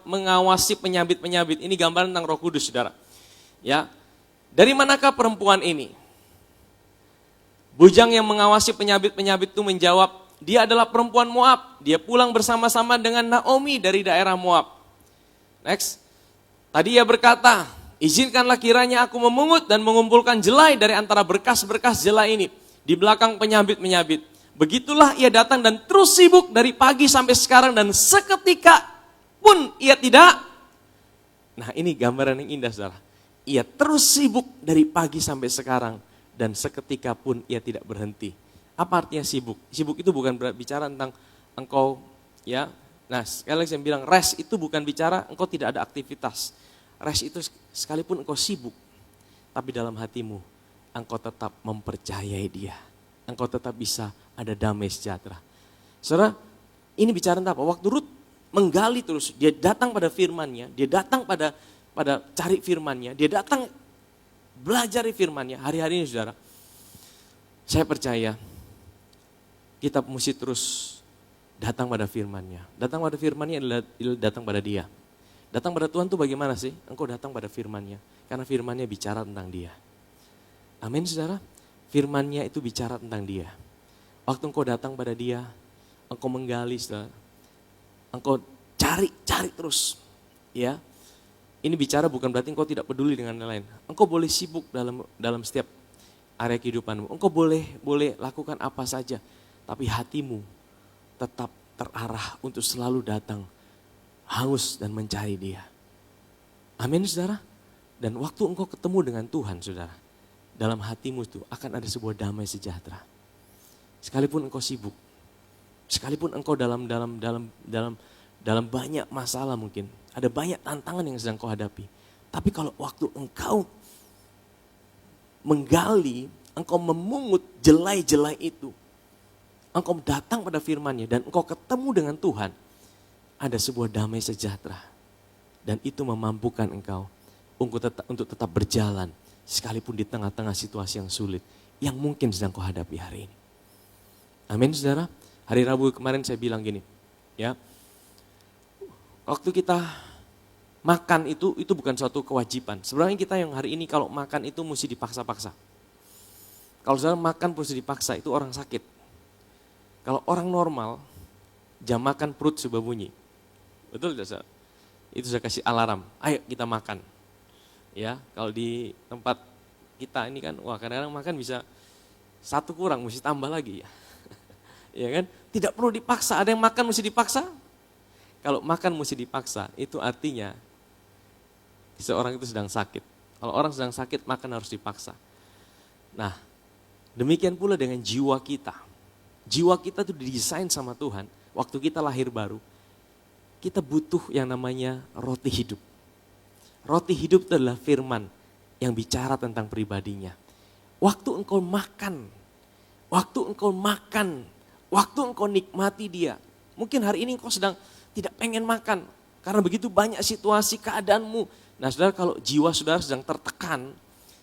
mengawasi penyabit-penyabit. Ini gambaran tentang Roh Kudus saudara. Ya. Dari manakah perempuan ini? Bujang yang mengawasi penyabit-penyabit itu menjawab, dia adalah perempuan Moab. Dia pulang bersama-sama dengan Naomi dari daerah Moab. Next. Tadi ia berkata, izinkanlah kiranya aku memungut dan mengumpulkan jelai dari antara berkas-berkas jelai ini. Di belakang penyabit-penyabit. Begitulah ia datang dan terus sibuk dari pagi sampai sekarang dan seketika pun ia tidak. Nah ini gambaran yang indah saudara. Ia terus sibuk dari pagi sampai sekarang dan seketika pun ia tidak berhenti. Apa artinya sibuk? Sibuk itu bukan bicara tentang engkau ya. Nah sekali lagi saya bilang rest itu bukan bicara engkau tidak ada aktivitas. Rest itu sekalipun engkau sibuk, tapi dalam hatimu engkau tetap mempercayai dia. Engkau tetap bisa ada damai sejahtera. Saudara, ini bicara tentang apa? Waktu Rut menggali terus, dia datang pada firman-Nya, dia datang pada cari firman-Nya, dia datang belajar firman-Nya. Hari-hari ini saudara, saya percaya kita mesti terus datang pada firman-Nya. Datang pada firman-Nya adalah datang pada dia. Datang pada Tuhan itu bagaimana sih? Engkau datang pada firman-Nya, karena firman-Nya bicara tentang dia. Amin saudara, firman-Nya itu bicara tentang dia. Waktu engkau datang pada dia, engkau menggali saudara, engkau cari terus. Ya, ini bicara bukan berarti engkau tidak peduli dengan yang lain. Engkau boleh sibuk dalam setiap area kehidupanmu. Engkau boleh lakukan apa saja, tapi hatimu tetap terarah untuk selalu datang, haus dan mencari dia. Amin saudara. Dan waktu engkau ketemu dengan Tuhan saudara, dalam hatimu itu akan ada sebuah damai sejahtera. Sekalipun engkau sibuk, sekalipun engkau dalam banyak masalah mungkin, ada banyak tantangan yang sedang kau hadapi. Tapi kalau waktu engkau menggali, engkau memungut jelai-jelai itu, engkau datang pada firman-Nya dan engkau ketemu dengan Tuhan, ada sebuah damai sejahtera. Dan itu memampukan engkau untuk tetap berjalan sekalipun di tengah-tengah situasi yang sulit yang mungkin sedang kau hadapi hari ini. Amin saudara. Hari Rabu kemarin saya bilang gini, ya. Waktu kita makan itu bukan suatu kewajiban. Sebenarnya kita yang hari ini kalau makan itu mesti dipaksa-paksa. Kalau saudara makan mesti dipaksa itu orang sakit. Kalau orang normal, jam makan perut sudah bunyi. Betul tidak saudara? Itu saya kasih alarm, ayo kita makan. Ya, kalau di tempat kita ini kan, wah kadang-kadang makan bisa satu kurang, mesti tambah lagi ya. Ya kan? Tidak perlu dipaksa, ada yang makan mesti dipaksa. Kalau makan mesti dipaksa, itu artinya seseorang itu sedang sakit. Kalau orang sedang sakit, makan harus dipaksa. Nah, demikian pula dengan jiwa kita. Jiwa kita itu didesain sama Tuhan, waktu kita lahir baru, kita butuh yang namanya roti hidup. Roti hidup itu adalah firman yang bicara tentang pribadinya. Waktu engkau makan, waktu engkau nikmati dia. Mungkin hari ini engkau sedang tidak pengen makan karena begitu banyak situasi keadaanmu. Nah saudara, kalau jiwa saudara sedang tertekan,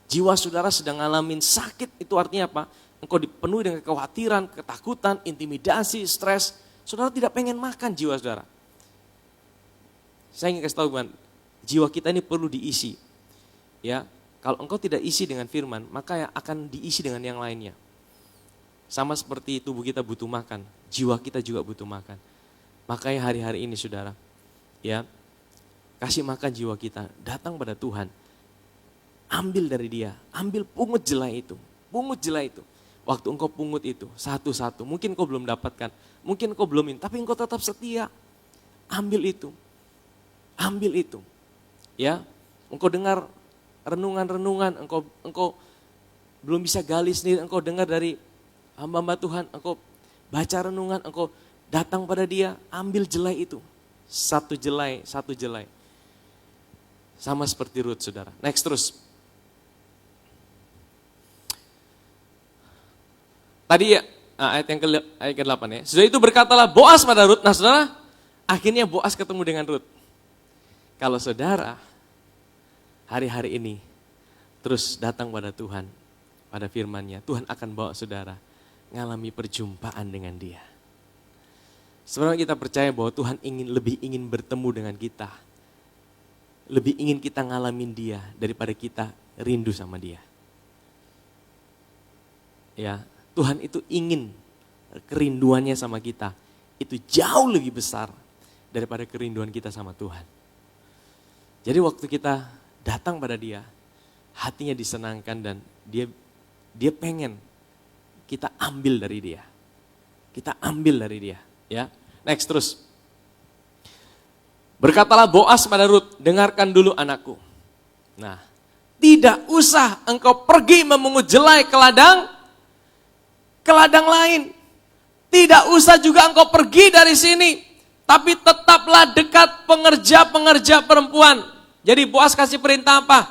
jiwa saudara sedang ngalamin sakit, itu artinya apa? Engkau dipenuhi dengan kekhawatiran, ketakutan, intimidasi, stres. Saudara tidak pengen makan jiwa saudara. Saya ingin kasih tahu teman, jiwa kita ini perlu diisi. Ya, kalau engkau tidak isi dengan firman, maka akan diisi dengan yang lainnya. Sama seperti tubuh kita butuh makan, jiwa kita juga butuh makan. Makanya hari-hari ini saudara, ya, kasih makan jiwa kita, datang pada Tuhan. Ambil dari dia, pungut jelai itu. Waktu engkau pungut itu, satu-satu, mungkin engkau belum dapatkan, mungkin engkau belum ini, tapi engkau tetap setia. Ambil itu. Ya, engkau dengar renungan-renungan, engkau belum bisa gali sendiri, engkau dengar dari hamba-hamba Tuhan, engkau baca renungan, engkau datang pada dia, ambil jelai itu. Satu jelai. Sama seperti Rut saudara. Next terus. Tadi ya, ayat ke-8 ya. Sudah itu berkatalah Boas pada Rut. Nah saudara, akhirnya Boas ketemu dengan Rut. Kalau saudara hari-hari ini terus datang pada Tuhan, pada firman-Nya, Tuhan akan bawa saudara ngalami perjumpaan dengan dia. Sebenarnya kita percaya bahwa Tuhan lebih ingin bertemu dengan kita. Lebih ingin kita ngalamin dia daripada kita rindu sama dia. Ya, Tuhan itu ingin kerinduannya sama kita itu jauh lebih besar daripada kerinduan kita sama Tuhan. Jadi waktu kita datang pada dia, hatinya disenangkan dan dia pengen kita ambil dari dia. Kita ambil dari dia. Ya, next terus. Berkatalah Boas pada Rut, dengarkan dulu anakku. Nah, tidak usah engkau pergi memungut jelai ke ladang lain. Tidak usah juga engkau pergi dari sini, tapi tetaplah dekat pengerja-pengerja perempuan. Jadi Boas kasih perintah apa?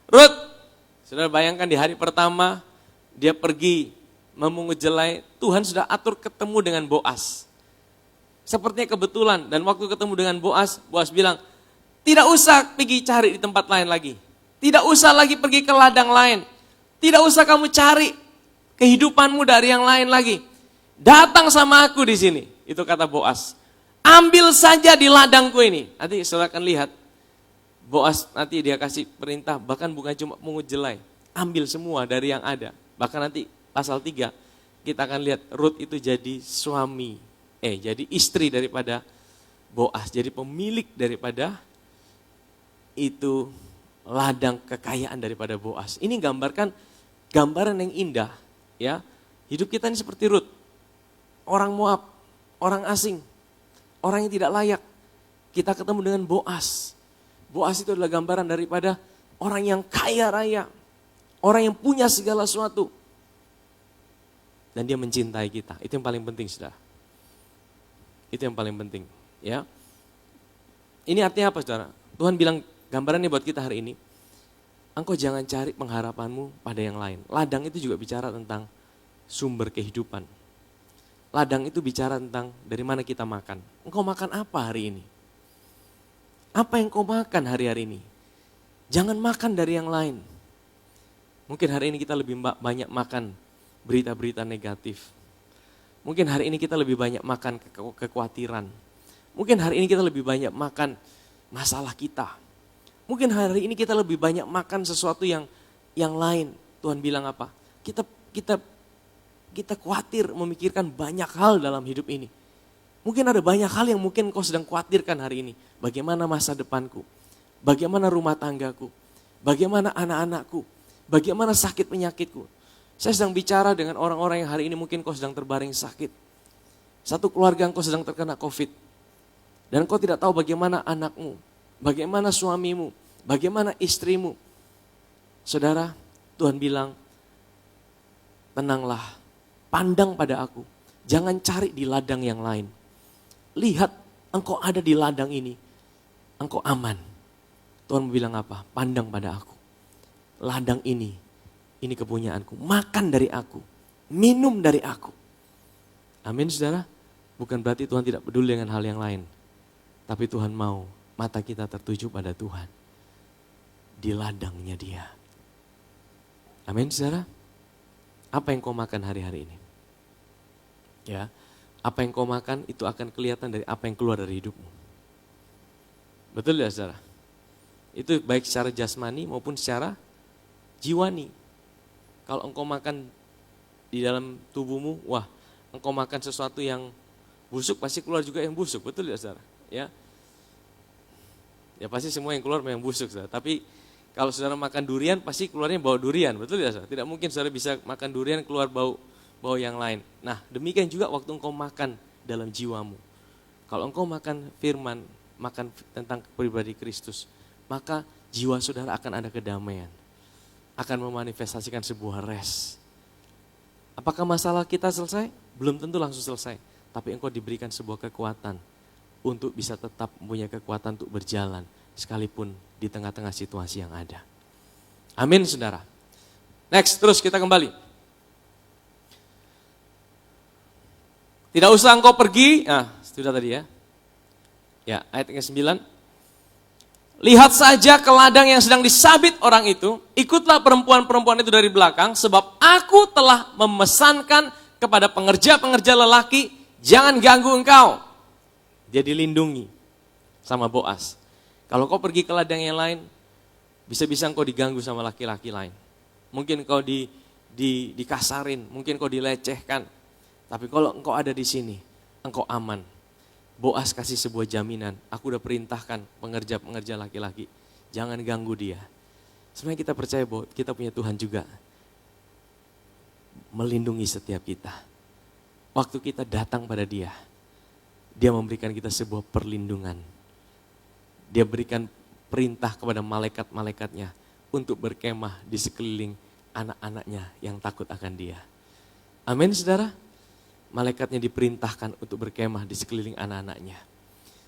Rut, saudara bayangkan di hari pertama dia pergi memungut jelai, Tuhan sudah atur ketemu dengan Boas. Sepertinya kebetulan, dan waktu ketemu dengan Boas, Boas bilang, tidak usah pergi cari di tempat lain lagi. Tidak usah lagi pergi ke ladang lain. Tidak usah kamu cari kehidupanmu dari yang lain lagi. Datang sama aku di sini. Itu kata Boas. Ambil saja di ladangku ini. Nanti saudara akan lihat, Boas nanti dia kasih perintah, bahkan bukan cuma mungut jelai. Ambil semua dari yang ada. Bahkan nanti pasal 3, kita akan lihat Rut itu jadi jadi istri daripada Boas, jadi pemilik daripada itu ladang kekayaan daripada Boas. Ini gambarkan gambaran yang indah, ya. Hidup kita ini seperti Rut, orang Moab, orang asing, orang yang tidak layak. Kita ketemu dengan Boas. Boas itu adalah gambaran daripada orang yang kaya raya, orang yang punya segala sesuatu, dan dia mencintai kita. Itu yang paling penting, saudara. Itu yang paling penting, ya. Ini artinya apa, saudara? Tuhan bilang gambarannya buat kita hari ini, engkau jangan cari pengharapanmu pada yang lain. Ladang itu juga bicara tentang sumber kehidupan. Ladang itu bicara tentang dari mana kita makan. Engkau makan apa hari ini? Apa yang kau makan hari-hari ini? Jangan makan dari yang lain. Mungkin hari ini kita lebih banyak makan berita-berita negatif. Mungkin hari ini kita lebih banyak makan kekhawatiran. Mungkin hari ini kita lebih banyak makan masalah kita. Mungkin hari ini kita lebih banyak makan sesuatu yang lain. Tuhan bilang apa? Kita khawatir memikirkan banyak hal dalam hidup ini. Mungkin ada banyak hal yang mungkin kau sedang khawatirkan hari ini. Bagaimana masa depanku? Bagaimana rumah tanggaku? Bagaimana anak-anakku? Bagaimana sakit penyakitku? Saya sedang bicara dengan orang-orang yang hari ini mungkin kau sedang terbaring sakit. Satu keluarga kau sedang terkena COVID. Dan kau tidak tahu bagaimana anakmu, bagaimana suamimu, bagaimana istrimu. Saudara, Tuhan bilang, tenanglah, pandang pada aku. Jangan cari di ladang yang lain. Lihat, engkau ada di ladang ini, engkau aman. Tuhan bilang apa? Pandang pada aku. Ladang ini kepunyaanku. Makan dari aku, minum dari aku. Amin, saudara. Bukan berarti Tuhan tidak peduli dengan hal yang lain. Tapi Tuhan mau mata kita tertuju pada Tuhan. Di ladangnya dia. Amin, saudara. Apa yang kau makan hari-hari ini? Ya, apa yang kau makan itu akan kelihatan dari apa yang keluar dari hidupmu. Betul ya, saudara? Itu baik secara jasmani maupun secara jiwani. Kalau engkau makan di dalam tubuhmu, wah, engkau makan sesuatu yang busuk, pasti keluar juga yang busuk, betul ya, saudara? Ya, pasti semua yang keluar yang busuk, saudara. Tapi kalau saudara makan durian, pasti keluarnya bau durian, betul ya, saudara? Tidak mungkin saudara bisa makan durian keluar bau yang lain. Nah, demikian juga waktu engkau makan dalam jiwamu. Kalau engkau makan firman, makan tentang pribadi Kristus, maka jiwa saudara akan ada kedamaian. Akan memanifestasikan sebuah rest. Apakah masalah kita selesai? Belum tentu langsung selesai. Tapi engkau diberikan sebuah kekuatan untuk bisa tetap mempunyai kekuatan untuk berjalan sekalipun di tengah-tengah situasi yang ada. Amin, saudara. Next, terus kita kembali. Tidak usah engkau pergi. Nah, sudah tadi ya. Ya, ayat yang ke-9. Lihat saja ke ladang yang sedang disabit orang itu, ikutlah perempuan-perempuan itu dari belakang, sebab aku telah memesankan kepada pengerja-pengerja lelaki, jangan ganggu engkau. Dia dilindungi sama Boas. Kalau kau pergi ke ladang yang lain, bisa-bisa engkau diganggu sama laki-laki lain. Mungkin kau dikasarin, mungkin kau dilecehkan. Tapi kalau engkau ada di sini, engkau aman. Boas kasih sebuah jaminan, aku udah perintahkan pengerja-pengerja laki-laki, jangan ganggu dia. Sebenarnya kita percaya bahwa kita punya Tuhan juga melindungi setiap kita. waktu kita datang pada Dia, Dia memberikan kita sebuah perlindungan. Dia berikan perintah kepada malaikat-malaikatnya untuk berkemah di sekeliling anak-anaknya yang takut akan Dia. Amin, saudara. Malaikatnya diperintahkan untuk berkemah di sekeliling anak-anaknya.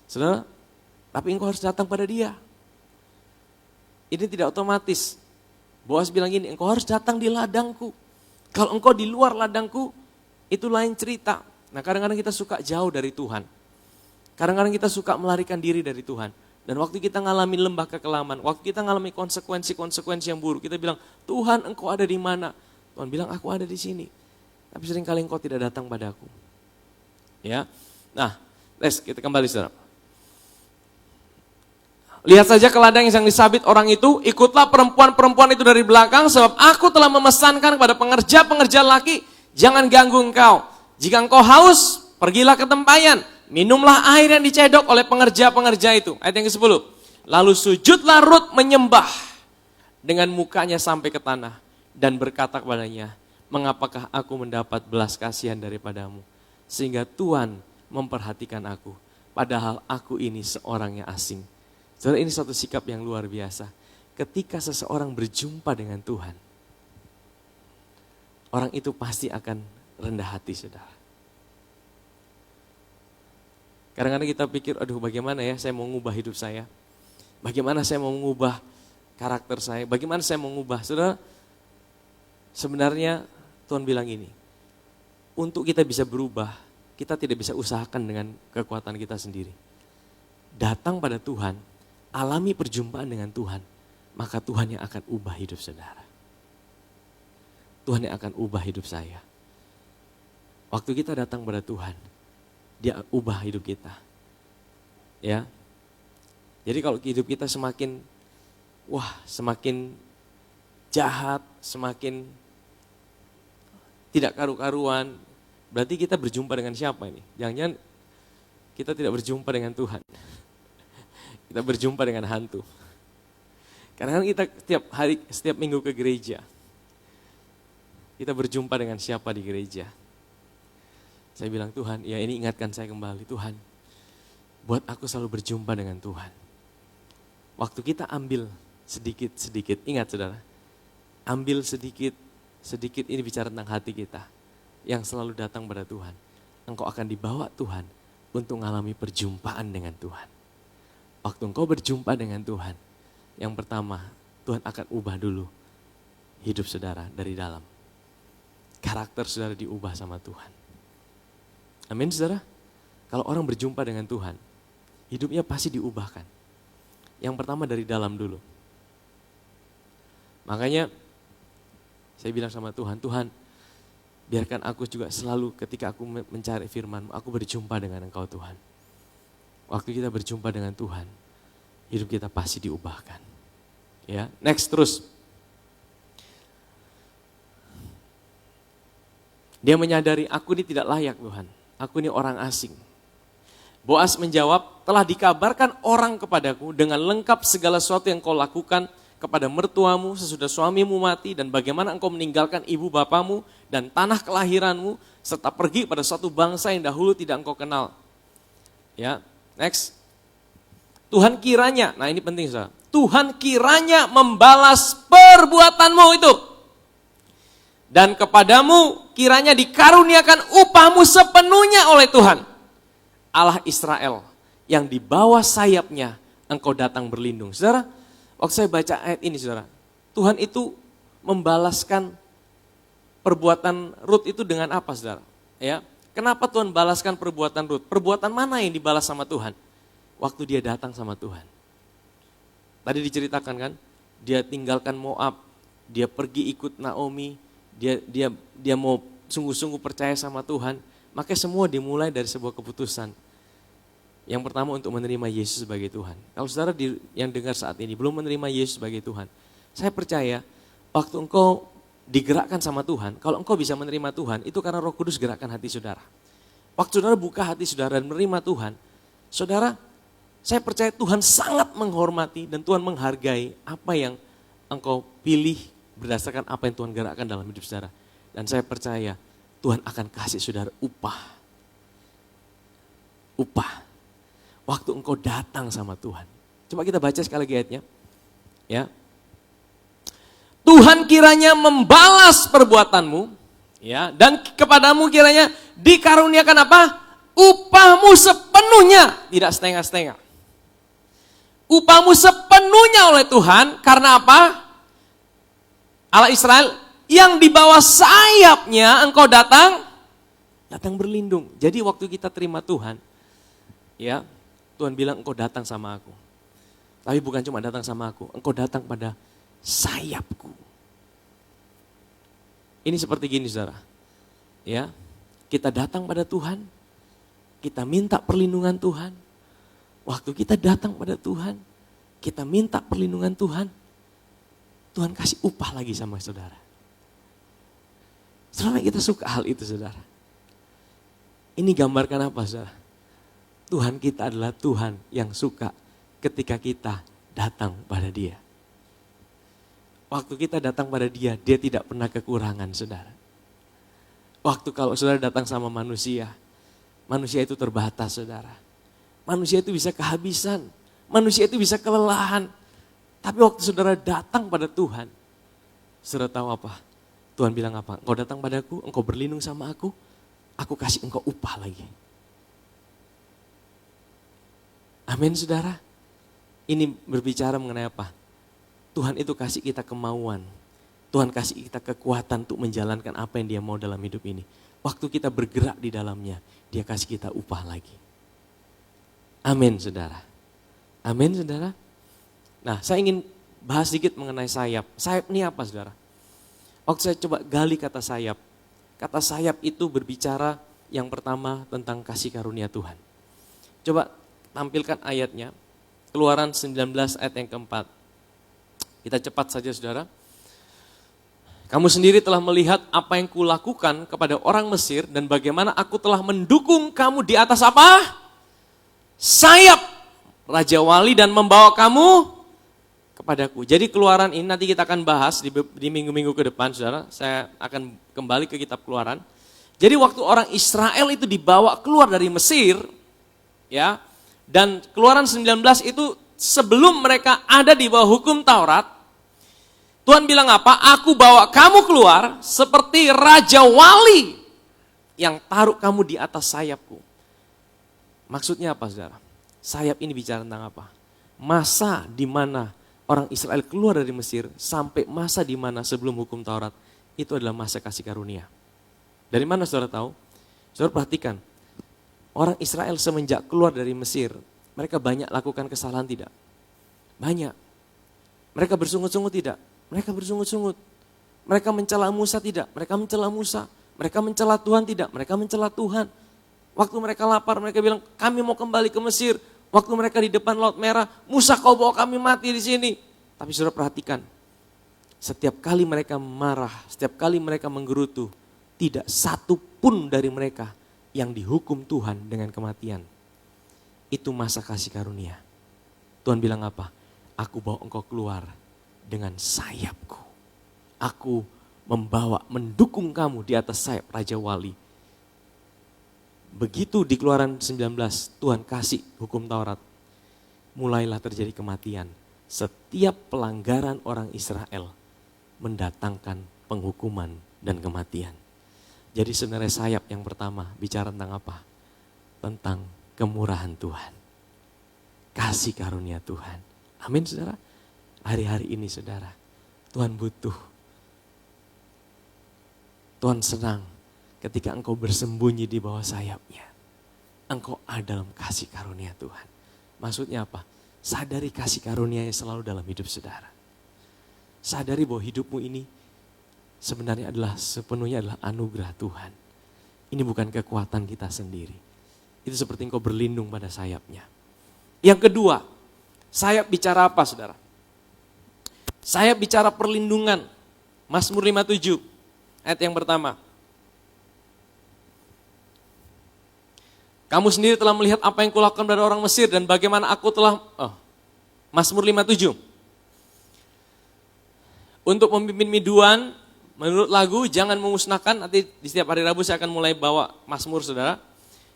Saudara, tapi engkau harus datang pada Dia. Ini tidak otomatis. Boas bilang gini, engkau harus datang di ladangku. Kalau engkau di luar ladangku, itu lain cerita. Nah, kadang-kadang kita suka jauh dari Tuhan. Kadang-kadang kita suka melarikan diri dari Tuhan. Dan waktu kita ngalamin lembah kekelaman, waktu kita ngalamin konsekuensi-konsekuensi yang buruk, kita bilang, Tuhan engkau ada di mana? Tuhan bilang, aku ada di sini. Tapi seringkali engkau tidak datang padaku. Ya, nah, kita kembali saudara. Lihat saja ke ladang yang sedang disabit orang itu, ikutlah perempuan-perempuan itu dari belakang, sebab aku telah memesankan kepada pengerja-pengerja laki, jangan ganggu engkau. Jika engkau haus, pergilah ke tempayan, minumlah air yang dicedok oleh pengerja-pengerja itu. Ayat yang ke-10. Lalu sujudlah Rut menyembah dengan mukanya sampai ke tanah dan berkata kepadanya, mengapakah aku mendapat belas kasihan daripadamu, sehingga Tuhan memperhatikan aku, padahal aku ini seorang yang asing. Saudara, ini suatu sikap yang luar biasa. Ketika seseorang berjumpa dengan Tuhan, orang itu pasti akan rendah hati, saudara. Kadang-kadang kita pikir, aduh bagaimana ya saya mau mengubah hidup saya? Bagaimana saya mau mengubah karakter saya? Bagaimana saya mau mengubah? Saudara, sebenarnya Tuhan bilang ini, untuk kita bisa berubah, kita tidak bisa usahakan dengan kekuatan kita sendiri. Datang pada Tuhan, alami perjumpaan dengan Tuhan, maka Tuhan yang akan ubah hidup saudara. Tuhan yang akan ubah hidup saya. Waktu kita datang pada Tuhan, Dia ubah hidup kita. Ya. Jadi kalau hidup kita semakin jahat, semakin tidak karu-karuan, berarti kita berjumpa dengan siapa ini? Jangan-jangan kita tidak berjumpa dengan Tuhan. Kita berjumpa dengan hantu. Karena kita setiap minggu ke gereja, kita berjumpa dengan siapa di gereja? Saya bilang, Tuhan, ya ini ingatkan saya kembali, Tuhan, buat aku selalu berjumpa dengan Tuhan. Waktu kita ambil sedikit-sedikit, ingat saudara, ambil sedikit ini bicara tentang hati kita, yang selalu datang pada Tuhan. Engkau akan dibawa Tuhan untuk mengalami perjumpaan dengan Tuhan. Waktu engkau berjumpa dengan Tuhan, yang pertama, Tuhan akan ubah dulu hidup saudara dari dalam. Karakter saudara diubah sama Tuhan. Amin, saudara. Kalau orang berjumpa dengan Tuhan, hidupnya pasti diubahkan. Yang pertama dari dalam dulu. Makanya saya bilang sama Tuhan, Tuhan, biarkan aku juga selalu ketika aku mencari firman-Mu, aku berjumpa dengan Engkau Tuhan. Waktu kita berjumpa dengan Tuhan, hidup kita pasti diubahkan. Ya, next terus. Dia menyadari, aku ini tidak layak Tuhan. Aku ini orang asing. Boas menjawab, telah dikabarkan orang kepadaku dengan lengkap segala sesuatu yang kau lakukan kepada mertuamu sesudah suamimu mati dan bagaimana engkau meninggalkan ibu bapamu dan tanah kelahiranmu serta pergi pada suatu bangsa yang dahulu tidak engkau kenal. Ya, next. Tuhan kiranya, nah ini penting saudara, Tuhan kiranya membalas perbuatanmu itu. Dan kepadamu kiranya dikaruniakan upahmu sepenuhnya oleh Tuhan. Allah Israel yang di bawah sayapnya engkau datang berlindung. Saudara, waktu saya baca ayat ini saudara, Tuhan itu membalaskan perbuatan Rut itu dengan apa saudara? Ya, kenapa Tuhan balaskan perbuatan Rut? Perbuatan mana yang dibalas sama Tuhan? Waktu dia datang sama Tuhan. Tadi diceritakan kan, dia tinggalkan Moab, dia pergi ikut Naomi, dia mau sungguh-sungguh percaya sama Tuhan, maka semua dimulai dari sebuah keputusan. Yang pertama untuk menerima Yesus sebagai Tuhan. Kalau saudara yang dengar saat ini belum menerima Yesus sebagai Tuhan, saya percaya waktu engkau digerakkan sama Tuhan, kalau engkau bisa menerima Tuhan, itu karena Roh Kudus gerakkan hati saudara. Waktu saudara buka hati saudara dan menerima Tuhan, saudara, saya percaya Tuhan sangat menghormati dan Tuhan menghargai apa yang engkau pilih berdasarkan apa yang Tuhan gerakkan dalam hidup saudara. Dan saya percaya Tuhan akan kasih saudara upah. Upah. Waktu engkau datang sama Tuhan. Coba kita baca sekali lagi ayatnya. Ya. Tuhan kiranya membalas perbuatanmu, ya, dan kepadamu kiranya dikaruniakan apa? Upahmu sepenuhnya, tidak setengah-setengah. Upahmu sepenuhnya oleh Tuhan, karena apa? Allah Israel, yang di bawah sayapnya engkau datang berlindung. Jadi waktu kita terima Tuhan, ya, Tuhan bilang engkau datang sama aku. Tapi bukan cuma datang sama aku, engkau datang pada sayapku. Ini seperti gini saudara, ya, kita datang pada Tuhan, kita minta perlindungan Tuhan. Waktu kita datang pada Tuhan, kita minta perlindungan Tuhan, Tuhan kasih upah lagi sama saudara. Saudara, kita suka hal itu saudara. Ini gambarkan apa saudara? Tuhan kita adalah Tuhan yang suka ketika kita datang pada Dia. Waktu kita datang pada Dia, Dia tidak pernah kekurangan saudara. Waktu kalau saudara datang sama manusia itu terbatas saudara. Manusia itu bisa kehabisan, manusia itu bisa kelelahan. Tapi waktu saudara datang pada Tuhan, saudara tahu apa? Tuhan bilang apa? Engkau datang padaku, engkau berlindung sama aku kasih engkau upah lagi. Amin saudara. Ini berbicara mengenai apa? Tuhan itu kasih kita kemauan. Tuhan kasih kita kekuatan untuk menjalankan apa yang Dia mau dalam hidup ini. Waktu kita bergerak di dalamnya, Dia kasih kita upah lagi. Amin saudara. Amin saudara. Nah, saya ingin bahas sedikit mengenai sayap. Sayap ini apa saudara? Waktu saya coba gali kata sayap itu berbicara yang pertama tentang kasih karunia Tuhan. Coba tampilkan ayatnya, Keluaran 19 ayat yang keempat. Kita cepat saja saudara. Kamu sendiri telah melihat apa yang kulakukan kepada orang Mesir dan bagaimana aku telah mendukung kamu di atas apa? Sayap Raja Wali dan membawa kamu kepadaku. Jadi Keluaran ini nanti kita akan bahas di minggu-minggu ke depan saudara. Saya akan kembali ke kitab Keluaran. Jadi waktu orang Israel itu dibawa keluar dari Mesir, ya, dan Keluaran 19 itu sebelum mereka ada di bawah hukum Taurat, Tuhan bilang apa? Aku bawa kamu keluar seperti Raja Wali yang taruh kamu di atas sayapku. Maksudnya apa saudara? Sayap ini bicara tentang apa? Masa di mana orang Israel keluar dari Mesir sampai masa di mana sebelum hukum Taurat, itu adalah masa kasih karunia. Dari mana saudara tahu? Saudara perhatikan, orang Israel semenjak keluar dari Mesir, mereka banyak lakukan kesalahan tidak? Banyak. Mereka bersungut-sungut tidak? Mereka bersungut-sungut. Mereka mencela Musa tidak? Mereka mencela Musa. Mereka mencela Tuhan tidak? Mereka mencela Tuhan. Waktu mereka lapar, mereka bilang, kami mau kembali ke Mesir. Waktu mereka di depan Laut Merah, Musa kau bawa kami mati di sini. Tapi saudara perhatikan, setiap kali mereka marah, setiap kali mereka menggerutu, tidak satu pun dari mereka yang dihukum Tuhan dengan kematian. Itu masa kasih karunia. Tuhan bilang apa? Aku bawa engkau keluar dengan sayapku. Aku mendukung kamu di atas sayap Raja Wali. Begitu di Keluaran 19 Tuhan kasih hukum Taurat, mulailah terjadi kematian. Setiap pelanggaran orang Israel mendatangkan penghukuman dan kematian. Jadi sebenarnya sayap yang pertama bicara tentang apa? Tentang kemurahan Tuhan. Kasih karunia Tuhan. Amin saudara. Hari-hari ini saudara, Tuhan butuh. Tuhan senang ketika engkau bersembunyi di bawah sayapnya. Engkau ada dalam kasih karunia Tuhan. Maksudnya apa? Sadari kasih karunia yang selalu dalam hidup saudara. Sadari bahwa hidupmu ini sebenarnya sepenuhnya adalah anugerah Tuhan. Ini bukan kekuatan kita sendiri. Itu seperti engkau berlindung pada sayapnya. Yang kedua, sayap bicara apa saudara? Sayap bicara perlindungan. Mazmur 57 ayat yang pertama. Kamu sendiri telah melihat apa yang kulakukan pada orang Mesir dan bagaimana aku telah, Mazmur 57. Untuk pemimpin biduan, menurut lagu jangan memusnahkan. Nanti di setiap hari Rabu saya akan mulai bawa Mazmur saudara.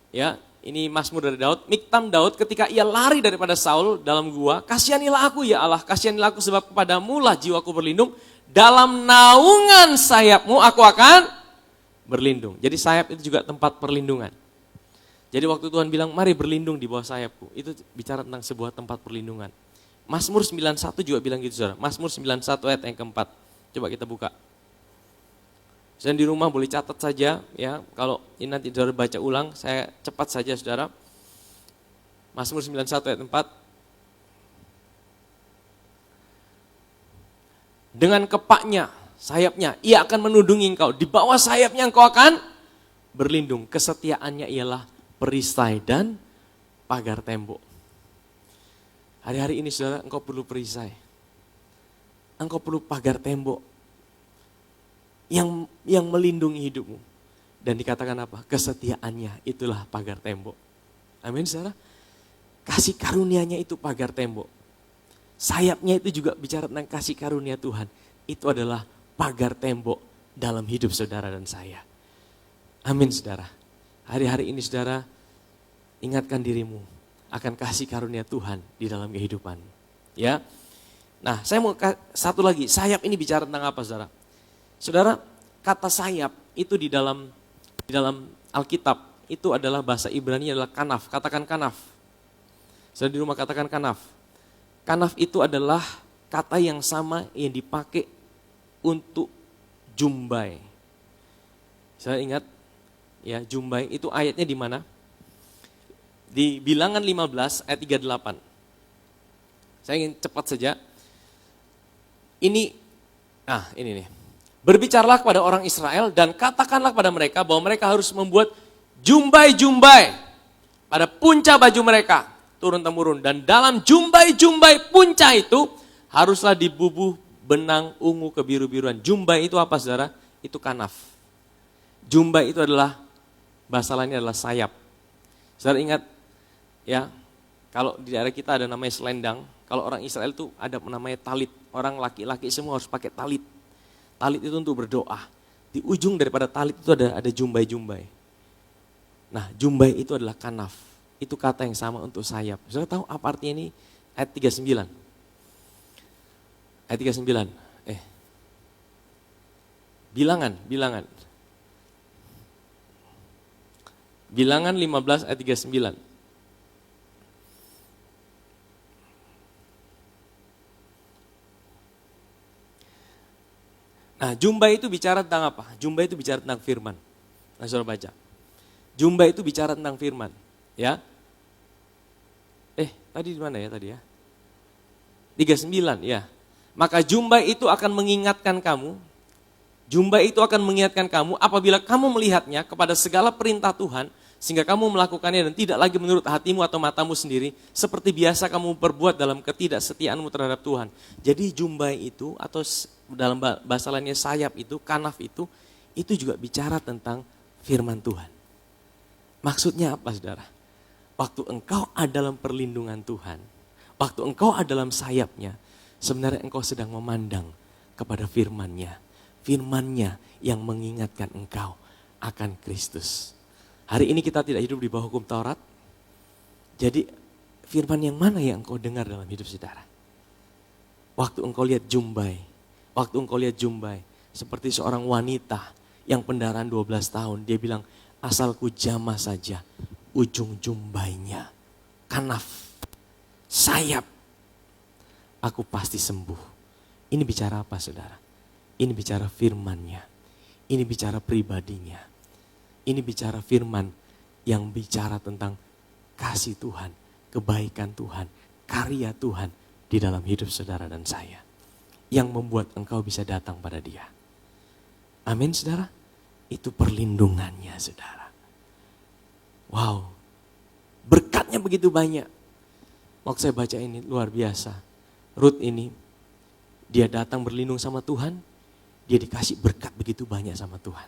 Ya, ini Mazmur dari Daud. Miktam Daud ketika ia lari daripada Saul dalam gua, kasihanilah aku ya Allah, kasihanilah aku sebab kepadamu lah jiwaku berlindung. Dalam naungan sayapmu aku akan berlindung. Jadi sayap itu juga tempat perlindungan. Jadi waktu Tuhan bilang mari berlindung di bawah sayapku, itu bicara tentang sebuah tempat perlindungan. Mazmur 91 juga bilang gitu saudara. Mazmur 91 ayat yang keempat. Coba kita buka. Dan di rumah boleh catat saja ya. Kalau ini nanti saudara baca ulang, saya cepat saja saudara. Mazmur 91 ayat 4. Dengan kepaknya, sayapnya, ia akan menudungi engkau. Di bawah sayapnya engkau akan berlindung. Kesetiaannya ialah perisai dan pagar tembok. Hari-hari ini saudara, engkau perlu perisai. Engkau perlu pagar tembok yang melindungi hidupmu. Dan dikatakan apa? Kesetiaannya itulah pagar tembok. Amin saudara. Kasih karunia-Nya itu pagar tembok. Sayapnya itu juga bicara tentang kasih karunia Tuhan. Itu adalah pagar tembok dalam hidup saudara dan saya. Amin saudara. Hari-hari ini saudara, ingatkan dirimu akan kasih karunia Tuhan di dalam kehidupan. Ya. Nah, saya mau satu lagi, sayap ini bicara tentang apa, saudara? Saudara, kata sayap itu di dalam Alkitab itu adalah bahasa Ibrani adalah kanaf. Katakan kanaf. Saudara di rumah katakan kanaf. Kanaf itu adalah kata yang sama yang dipakai untuk jumbai. Saya ingat ya, jumbai itu ayatnya di mana? Di Bilangan 15 ayat 38. Saya ingin cepat saja. Ini nih. Berbicaralah kepada orang Israel dan katakanlah kepada mereka bahwa mereka harus membuat jumbai-jumbai pada punca baju mereka turun-temurun. Dan dalam jumbai-jumbai punca itu haruslah dibubuh benang ungu kebiru-biruan. Jumbai itu apa saudara? Itu kanaf. Jumbai itu adalah bahasa lainnya adalah sayap. Saudara ingat ya, kalau di daerah kita ada namanya selendang, kalau orang Israel itu ada namanya talit. Orang laki-laki semua harus pakai talit. Talit itu untuk berdoa. Di ujung daripada talit itu ada jumbai-jumbai. Nah, jumbai itu adalah kanaf. Itu kata yang sama untuk sayap. Saudara tahu apa artinya ini? Ayat 39. Ayat 39. Bilangan. Bilangan 15 ayat 39. Nah, jumbai itu bicara tentang apa? Jumbai itu bicara tentang firman. Nah, saudara baca. Jumbai itu bicara tentang firman. Ya. Tadi di mana ya tadi ya? 39 ya. Maka jumbai itu akan mengingatkan kamu. Jumbai itu akan mengingatkan kamu apabila kamu melihatnya kepada segala perintah Tuhan. Sehingga kamu melakukannya dan tidak lagi menurut hatimu atau matamu sendiri. Seperti biasa kamu berbuat dalam ketidaksetiaanmu terhadap Tuhan. Jadi jumbai itu atau dalam bahasa lainnya sayap itu, kanaf itu juga bicara tentang firman Tuhan. Maksudnya apa saudara? Waktu engkau ada dalam perlindungan Tuhan, waktu engkau ada dalam sayapnya, sebenarnya engkau sedang memandang kepada firman-Nya. Firman-Nya yang mengingatkan engkau akan Kristus. Hari ini kita tidak hidup di bawah hukum Taurat. Jadi firman yang mana yang engkau dengar dalam hidup saudara? Waktu engkau lihat jumbai, seperti seorang wanita yang pendarahan 12 tahun, dia bilang, asalku jamah saja ujung jumbainya, kanaf, sayap, aku pasti sembuh. Ini bicara apa saudara? Ini bicara firman-Nya, ini bicara pribadinya, ini bicara firman yang bicara tentang kasih Tuhan, kebaikan Tuhan, karya Tuhan di dalam hidup saudara dan saya. Yang membuat engkau bisa datang pada Dia. Amin saudara. Itu perlindungannya saudara. Wow. Berkatnya begitu banyak. Waktu saya baca ini luar biasa. Ruth ini, dia datang berlindung sama Tuhan. Dia dikasih berkat begitu banyak sama Tuhan.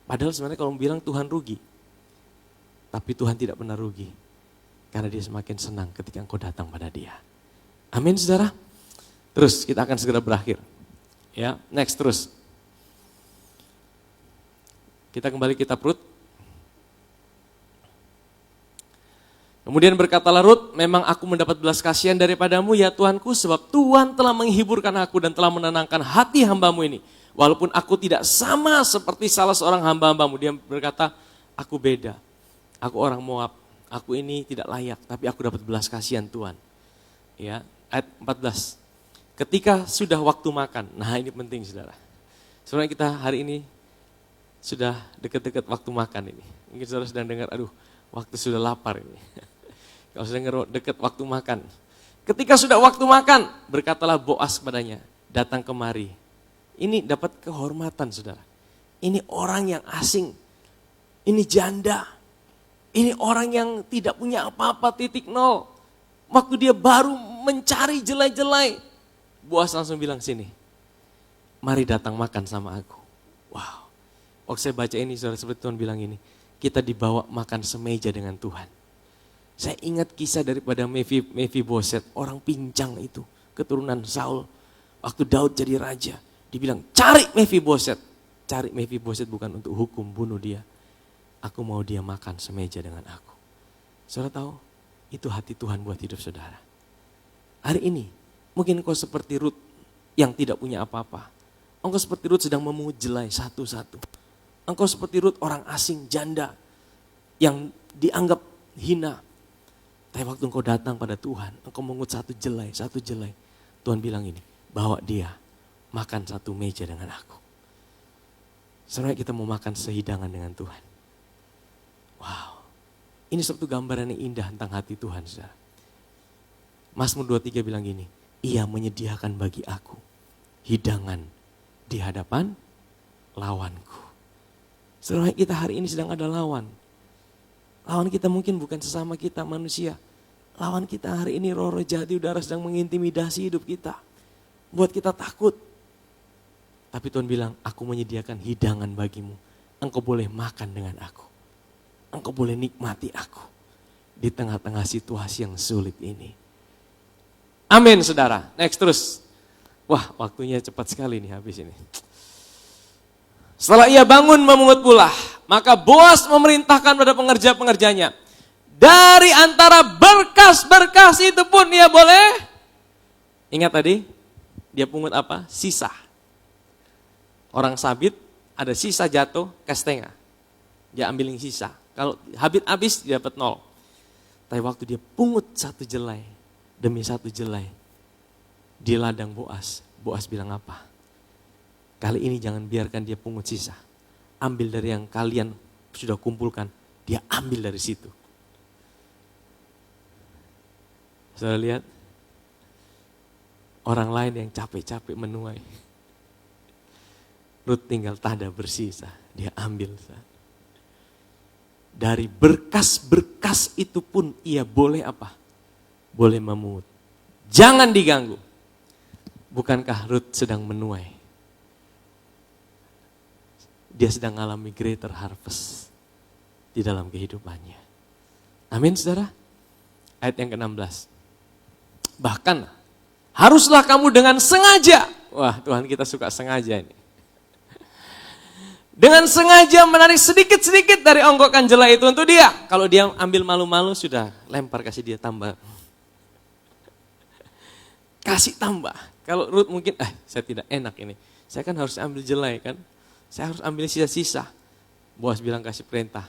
Padahal sebenarnya kalau bilang Tuhan rugi. Tapi Tuhan tidak pernah rugi. Karena Dia semakin senang ketika engkau datang pada Dia. Amin saudara. Terus kita akan segera berakhir. Ya, next terus. Kita kembali kitab Rut. Kemudian berkatalah Rut, memang aku mendapat belas kasihan daripadamu ya Tuanku, sebab Tuhan telah menghiburkan aku dan telah menenangkan hati hambamu ini. Walaupun aku tidak sama seperti salah seorang hamba-hambamu. Dia berkata, aku beda, aku orang Moab, aku ini tidak layak, tapi aku dapat belas kasihan Tuhan. Ya, ayat 14. Ketika sudah waktu makan, nah ini penting saudara. Sebenarnya kita hari ini sudah dekat-dekat waktu makan ini. Mungkin saudara sedang dengar, aduh waktu sudah lapar ini. Kalau sedang dekat waktu makan. Ketika sudah waktu makan, berkatalah Boas kepadanya, datang kemari. Ini dapat kehormatan saudara. Ini orang yang asing, ini janda. Ini orang yang tidak punya apa-apa, titik nol. Waktu dia baru mencari jelai-jelai, Boas langsung bilang, sini, mari datang makan sama aku. Wow, waktu saya baca ini saudara, seperti Tuhan bilang ini, kita dibawa makan semeja dengan Tuhan. Saya ingat kisah daripada Mephiboset, orang pincang itu, keturunan Saul. Waktu Daud jadi raja, dibilang cari Mephiboset. Cari Mephiboset bukan untuk hukum, bunuh dia. Aku mau dia makan semeja dengan aku. Saudara tahu, itu hati Tuhan buat hidup saudara. Hari ini, mungkin kau seperti Rut yang tidak punya apa-apa. Engkau seperti Rut sedang memungut jelai satu-satu. Engkau seperti Rut orang asing, janda, yang dianggap hina. Tapi waktu engkau datang pada Tuhan, engkau mengut satu jelai. Tuhan bilang ini, bawa dia makan satu meja dengan aku. Sebenarnya kita mau makan sehidangan dengan Tuhan. Wow, ini satu gambaran yang indah tentang hati Tuhan, saudara. Mazmur 23 bilang gini, Ia menyediakan bagi aku hidangan di hadapan lawanku. Sebenarnya kita hari ini sedang ada lawan. Lawan kita mungkin bukan sesama kita manusia. Lawan kita hari ini roh-roh jahat di udara sedang mengintimidasi hidup kita. Buat kita takut. Tapi Tuhan bilang, aku menyediakan hidangan bagimu. Engkau boleh makan dengan aku. Engkau boleh nikmati aku. Di tengah-tengah situasi yang sulit ini. Amin saudara. Next terus. Wah waktunya cepat sekali nih habis ini. Setelah ia bangun memungut pula, maka Boas memerintahkan pada pengerja-pengerjanya. Dari antara berkas-berkas itu pun ia boleh. Ingat tadi, dia pungut apa? Sisa. Orang sabit, ada sisa jatuh, kastengah. Dia ambil yang sisa. Kalau habis dia dapat 0. Tapi waktu dia pungut satu jelai, demi satu jelai, di ladang Boas. Boas bilang apa? Kali ini jangan biarkan dia pungut sisa. Ambil dari yang kalian sudah kumpulkan. Dia ambil dari situ. Saudara lihat. Orang lain yang capek-capek menuai. Rut tinggal tada bersisa. Dia ambil. Dari berkas-berkas itu pun ia boleh apa? Boleh memungut. Jangan diganggu. Bukankah Rut sedang menuai? Dia sedang mengalami greater harvest di dalam kehidupannya. Amin saudara. Ayat yang ke-16. Bahkan haruslah kamu dengan sengaja. Wah Tuhan kita suka sengaja ini. Dengan sengaja menarik sedikit-sedikit dari onggokan jelai itu untuk dia. Kalau dia ambil malu-malu sudah lempar kasih dia tambah. Kasih tambah. Kalau Rut mungkin, saya tidak enak ini. Saya kan harus ambil jelai kan. Saya harus ambil sisa-sisa. Boas bilang kasih perintah.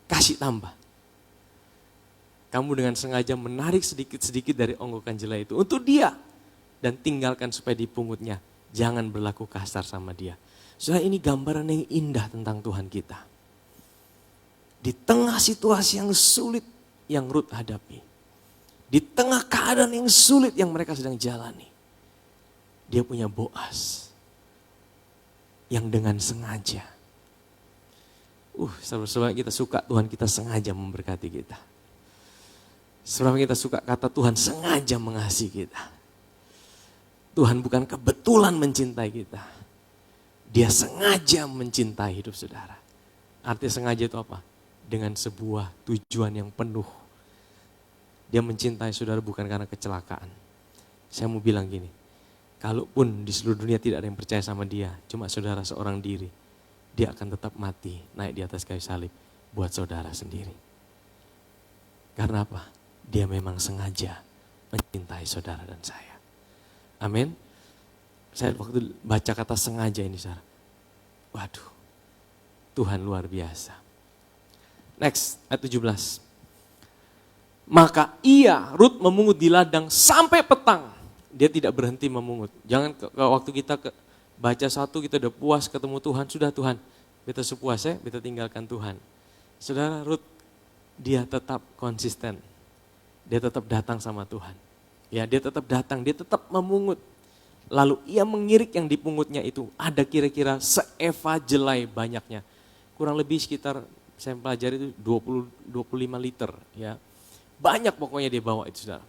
Kasih tambah. Kamu dengan sengaja menarik sedikit-sedikit dari onggokan jelai itu untuk dia. Dan tinggalkan supaya dipungutnya. Jangan berlaku kasar sama dia. Soalnya ini gambaran yang indah tentang Tuhan kita. Di tengah situasi yang sulit yang Rut hadapi. Di tengah keadaan yang sulit yang mereka sedang jalani. Dia punya Boas. Yang dengan sengaja. Saudara-saudara kita suka Tuhan kita sengaja memberkati kita. Saudara kita suka kata Tuhan sengaja mengasihi kita. Tuhan bukan kebetulan mencintai kita. Dia sengaja mencintai hidup saudara. Artinya sengaja itu apa? Dengan sebuah tujuan yang penuh. Dia mencintai saudara bukan karena kecelakaan. Saya mau bilang gini. Kalaupun di seluruh dunia tidak ada yang percaya sama dia, cuma saudara seorang diri. dia akan tetap mati naik di atas kayu salib buat saudara sendiri. Karena apa? Dia memang sengaja mencintai saudara dan saya. Amin. Saya waktu baca kata sengaja ini, saudara, waduh, Tuhan luar biasa. Next, ayat 17. Maka Rut memungut di ladang sampai petang. Dia tidak berhenti memungut. Jangan waktu kita baca satu, kita udah puas ketemu Tuhan, sudah Tuhan, beta sepuasnya, beta tinggalkan Tuhan. Saudara, Rut, dia tetap konsisten. Dia tetap datang sama Tuhan. Ya, dia tetap datang, dia tetap memungut. Lalu ia mengirik yang dipungutnya itu, ada kira-kira seeva jelai banyaknya. Kurang lebih sekitar, saya pelajari itu 20-25 liter. Ya. Banyak pokoknya dia bawa itu, saudara.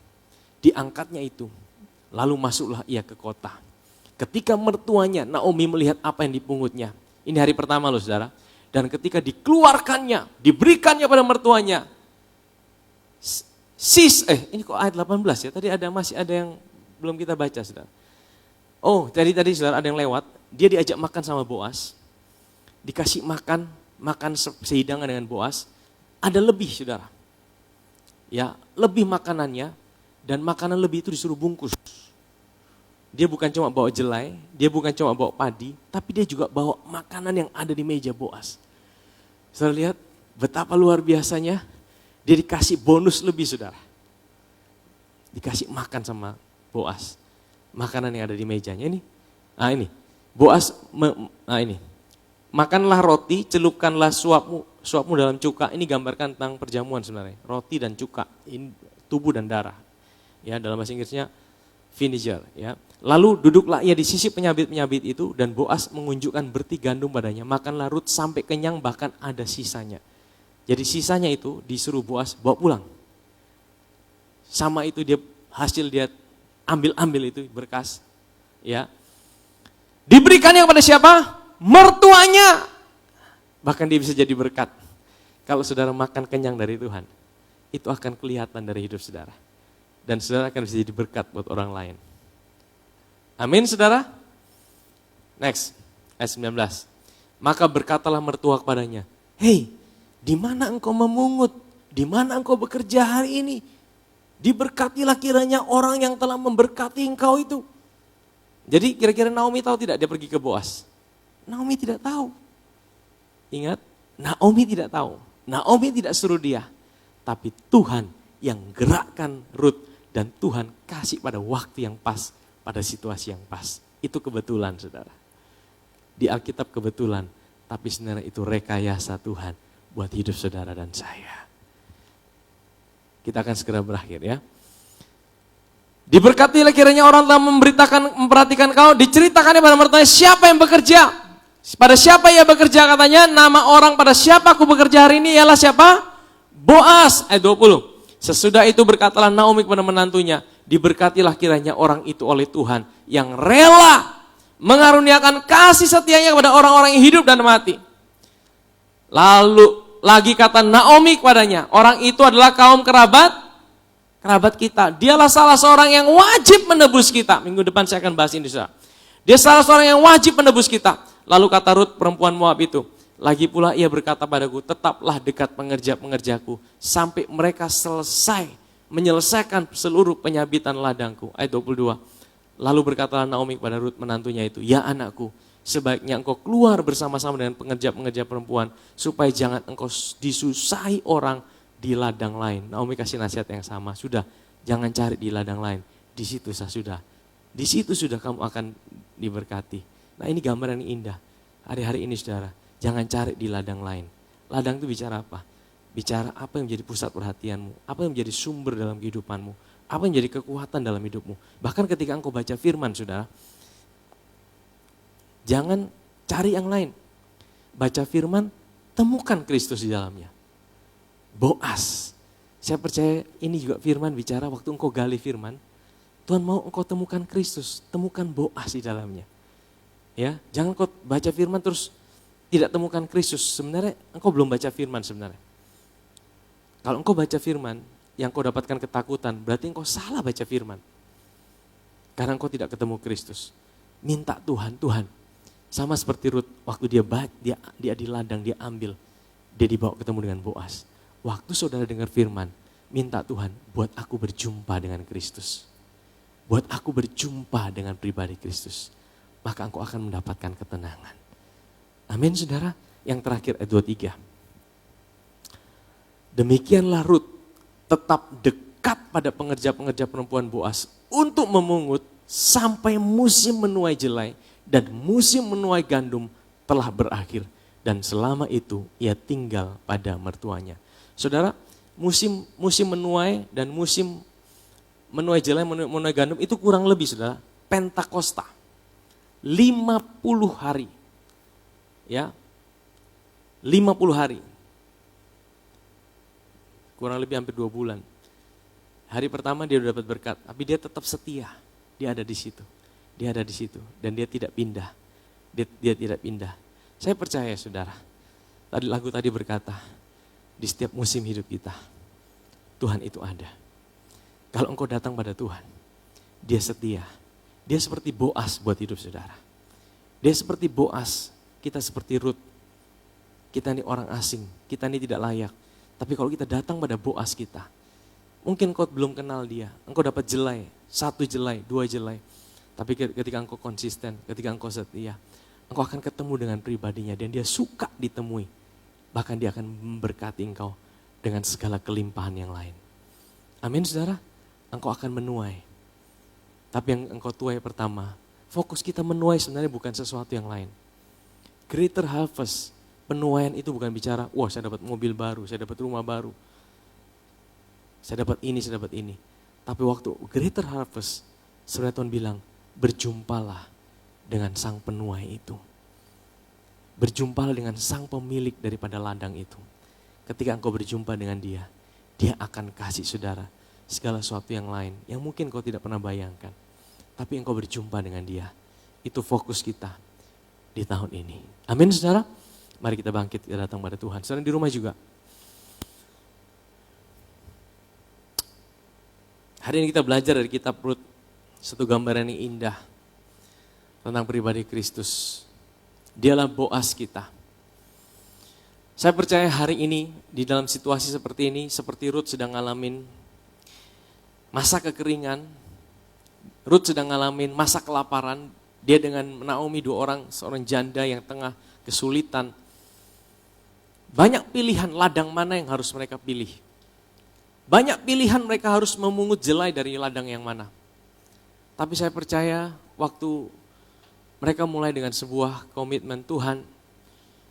Diangkatnya itu, lalu masuklah ia ke kota. Ketika mertuanya, Naomi melihat apa yang dipungutnya. Ini hari pertama loh, saudara. Dan ketika dikeluarkannya, diberikannya pada mertuanya. Ini kok ayat 18 ya, tadi masih ada yang belum kita baca, saudara. Oh, tadi saudara ada yang lewat, dia diajak makan sama Boas. Dikasih makan sehidangan dengan Boas, ada lebih, saudara. Ya, lebih makanannya, dan makanan lebih itu disuruh bungkus. Dia bukan cuma bawa jelai, dia bukan cuma bawa padi, tapi dia juga bawa makanan yang ada di meja Boas. Saudara lihat betapa luar biasanya, dia dikasih bonus lebih, saudara. Dikasih makan sama Boas, makanan yang ada di mejanya ini. Ini, Boas, ini. Makanlah roti, celupkanlah suapmu dalam cuka. Ini gambarkan tentang perjamuan sebenarnya. Roti dan cuka, ini tubuh dan darah. Ya, dalam bahasa Inggrisnya vinegar. Ya. Lalu duduklah ia di sisi penyabit-penyabit itu dan Boas mengunjukkan berti gandum padanya. Makanlah Rut sampai kenyang, bahkan ada sisanya. Jadi sisanya itu disuruh Boas bawa pulang. Sama itu dia ambil itu berkas. Ya. Diberikannya kepada siapa? Mertuanya. Bahkan dia bisa jadi berkat. Kalau saudara makan kenyang dari Tuhan, itu akan kelihatan dari hidup saudara. Dan saudara akan bisa jadi berkat buat orang lain. Amin, saudara. Next, ayat 19. Maka berkatalah mertua kepadanya, "Hei, di mana engkau memungut? Di mana engkau bekerja hari ini? Diberkatilah kiranya orang yang telah memberkati engkau itu." Jadi kira-kira Naomi tahu tidak dia pergi ke Boas? Naomi tidak tahu. Ingat, Naomi tidak tahu. Naomi tidak suruh dia. Tapi Tuhan yang gerakkan Rut dan Tuhan kasih pada waktu yang pas, pada situasi yang pas. Itu kebetulan, saudara. Di Alkitab kebetulan, tapi sebenarnya itu rekayasa Tuhan buat hidup saudara dan saya. Kita akan segera berakhir ya. Diberkatilah kiranya orang telah memperhatikan kau, diceritakannya pada mertuanya siapa yang bekerja. Pada siapa ia bekerja katanya, nama orang pada siapa aku bekerja hari ini ialah siapa? Boas, ayat 20. Sesudah itu berkatalah Naomi kepada menantunya, diberkatilah kiranya orang itu oleh Tuhan yang rela mengaruniakan kasih setianya kepada orang-orang yang hidup dan mati. Lalu lagi kata Naomi kepadanya, orang itu adalah kaum kerabat kita. Dialah salah seorang yang wajib menebus kita. Minggu depan saya akan bahas ini, saudara. Dia salah seorang yang wajib menebus kita. Lalu kata Rut perempuan Moab itu, lagi pula ia berkata padaku, tetaplah dekat pengerja-pengerjaku sampai mereka menyelesaikan seluruh penyabitan ladangku. Ayat 22. Lalu berkatalah Naomi kepada Rut menantunya itu, ya anakku, sebaiknya engkau keluar bersama-sama dengan pengerja-pengerja perempuan, supaya jangan engkau disusahi orang di ladang lain. Naomi kasih nasihat yang sama, sudah jangan cari di ladang lain, di situ sudah kamu akan diberkati. Nah ini gambaran yang indah, hari-hari ini saudara, jangan cari di ladang lain. Ladang itu bicara apa? Bicara apa yang menjadi pusat perhatianmu, apa yang menjadi sumber dalam kehidupanmu, apa yang menjadi kekuatan dalam hidupmu. Bahkan ketika engkau baca firman saudara, jangan cari yang lain. Baca firman, temukan Kristus di dalamnya. Boas, saya percaya ini juga firman bicara waktu engkau gali firman, Tuhan mau engkau temukan Kristus, temukan Boas di dalamnya. Ya, jangan kau baca firman terus tidak temukan Kristus. Sebenarnya engkau belum baca firman sebenarnya. Kalau engkau baca firman, yang kau dapatkan ketakutan, berarti engkau salah baca firman. Karena engkau tidak ketemu Kristus. Minta Tuhan, Sama seperti Rut, waktu dia di ladang, dia ambil, dia dibawa ketemu dengan Boas. Waktu saudara dengar firman, minta Tuhan, buat aku berjumpa dengan Kristus. Buat aku berjumpa dengan pribadi Kristus. Maka engkau akan mendapatkan ketenangan. Amin saudara. Yang terakhir ayat 23. Demikianlah Rut tetap dekat pada pengerja-pengerja perempuan Boas untuk memungut sampai musim menuai jelai dan musim menuai gandum telah berakhir. Dan selama itu ia tinggal pada mertuanya. Saudara, musim menuai dan musim menuai jelai, menuai gandum itu kurang lebih saudara, Pentakosta. 50 hari. Ya, 50 hari. Kurang lebih hampir 2 bulan. Hari pertama dia sudah dapat berkat, tapi dia tetap setia. Dia ada di situ. Dia ada di situ dan dia tidak pindah. Dia tidak pindah. Saya percaya saudara. Tadi lagu tadi berkata, di setiap musim hidup kita, Tuhan itu ada. Kalau engkau datang pada Tuhan, dia setia. Dia seperti Boas buat hidup saudara. Dia seperti Boas, kita seperti Rut. Kita ini orang asing, kita ini tidak layak. Tapi kalau kita datang pada Boas kita, mungkin engkau belum kenal dia, engkau dapat jelai, 1 jelai, 2 jelai. Tapi ketika engkau konsisten, ketika engkau setia, engkau akan ketemu dengan pribadinya dan dia suka ditemui. Bahkan dia akan memberkati engkau dengan segala kelimpahan yang lain. Amin saudara, engkau akan menuai. Tapi yang engkau tuai pertama, fokus kita menuai sebenarnya bukan sesuatu yang lain. Greater harvest, penuaian itu bukan bicara, wah saya dapat mobil baru, saya dapat rumah baru. Saya dapat ini, saya dapat ini. Tapi waktu greater harvest, sebenarnya Tuhan bilang, berjumpalah dengan sang penuai itu. Berjumpalah dengan sang pemilik daripada ladang itu. Ketika engkau berjumpa dengan dia, dia akan kasih saudara segala sesuatu yang lain yang mungkin kau tidak pernah bayangkan. Tapi engkau berjumpa dengan dia. Itu fokus kita di tahun ini. Amin saudara. Mari kita bangkit, kita datang pada Tuhan. Saudara di rumah juga. Hari ini kita belajar dari kitab Rut. Satu gambaran yang indah tentang pribadi Kristus. Dialah Boas kita. Saya percaya hari ini di dalam situasi seperti ini, seperti Rut sedang ngalamin masa kekeringan, Rut sedang ngalamin masa kelaparan, dia dengan Naomi 2 orang, seorang janda yang tengah kesulitan. Banyak pilihan ladang mana yang harus mereka pilih. Banyak pilihan mereka harus memungut jelai dari ladang yang mana. Tapi saya percaya waktu mereka mulai dengan sebuah komitmen, Tuhan,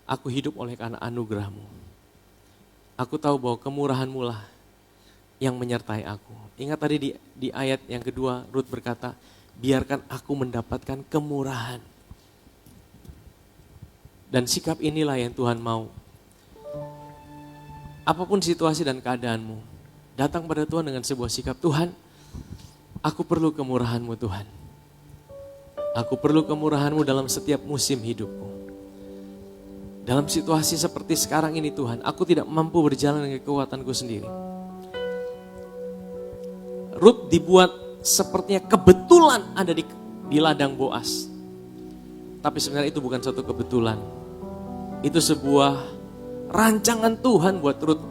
aku hidup oleh karena anugerah-Mu. Aku tahu bahwa kemurahan-Mu lah yang menyertai aku. Ingat tadi di ayat yang kedua, Rut berkata, biarkan aku mendapatkan kemurahan. Dan sikap inilah yang Tuhan mau. Apapun situasi dan keadaanmu, datang pada Tuhan dengan sebuah sikap, Tuhan, aku perlu kemurahan-Mu Tuhan. Aku perlu kemurahan-Mu dalam setiap musim hidupku. Dalam situasi seperti sekarang ini Tuhan, aku tidak mampu berjalan dengan kekuatanku sendiri. Rut dibuat sepertinya kebetulan ada di ladang Boas. Tapi sebenarnya itu bukan suatu kebetulan. Itu sebuah rancangan Tuhan buat Rut.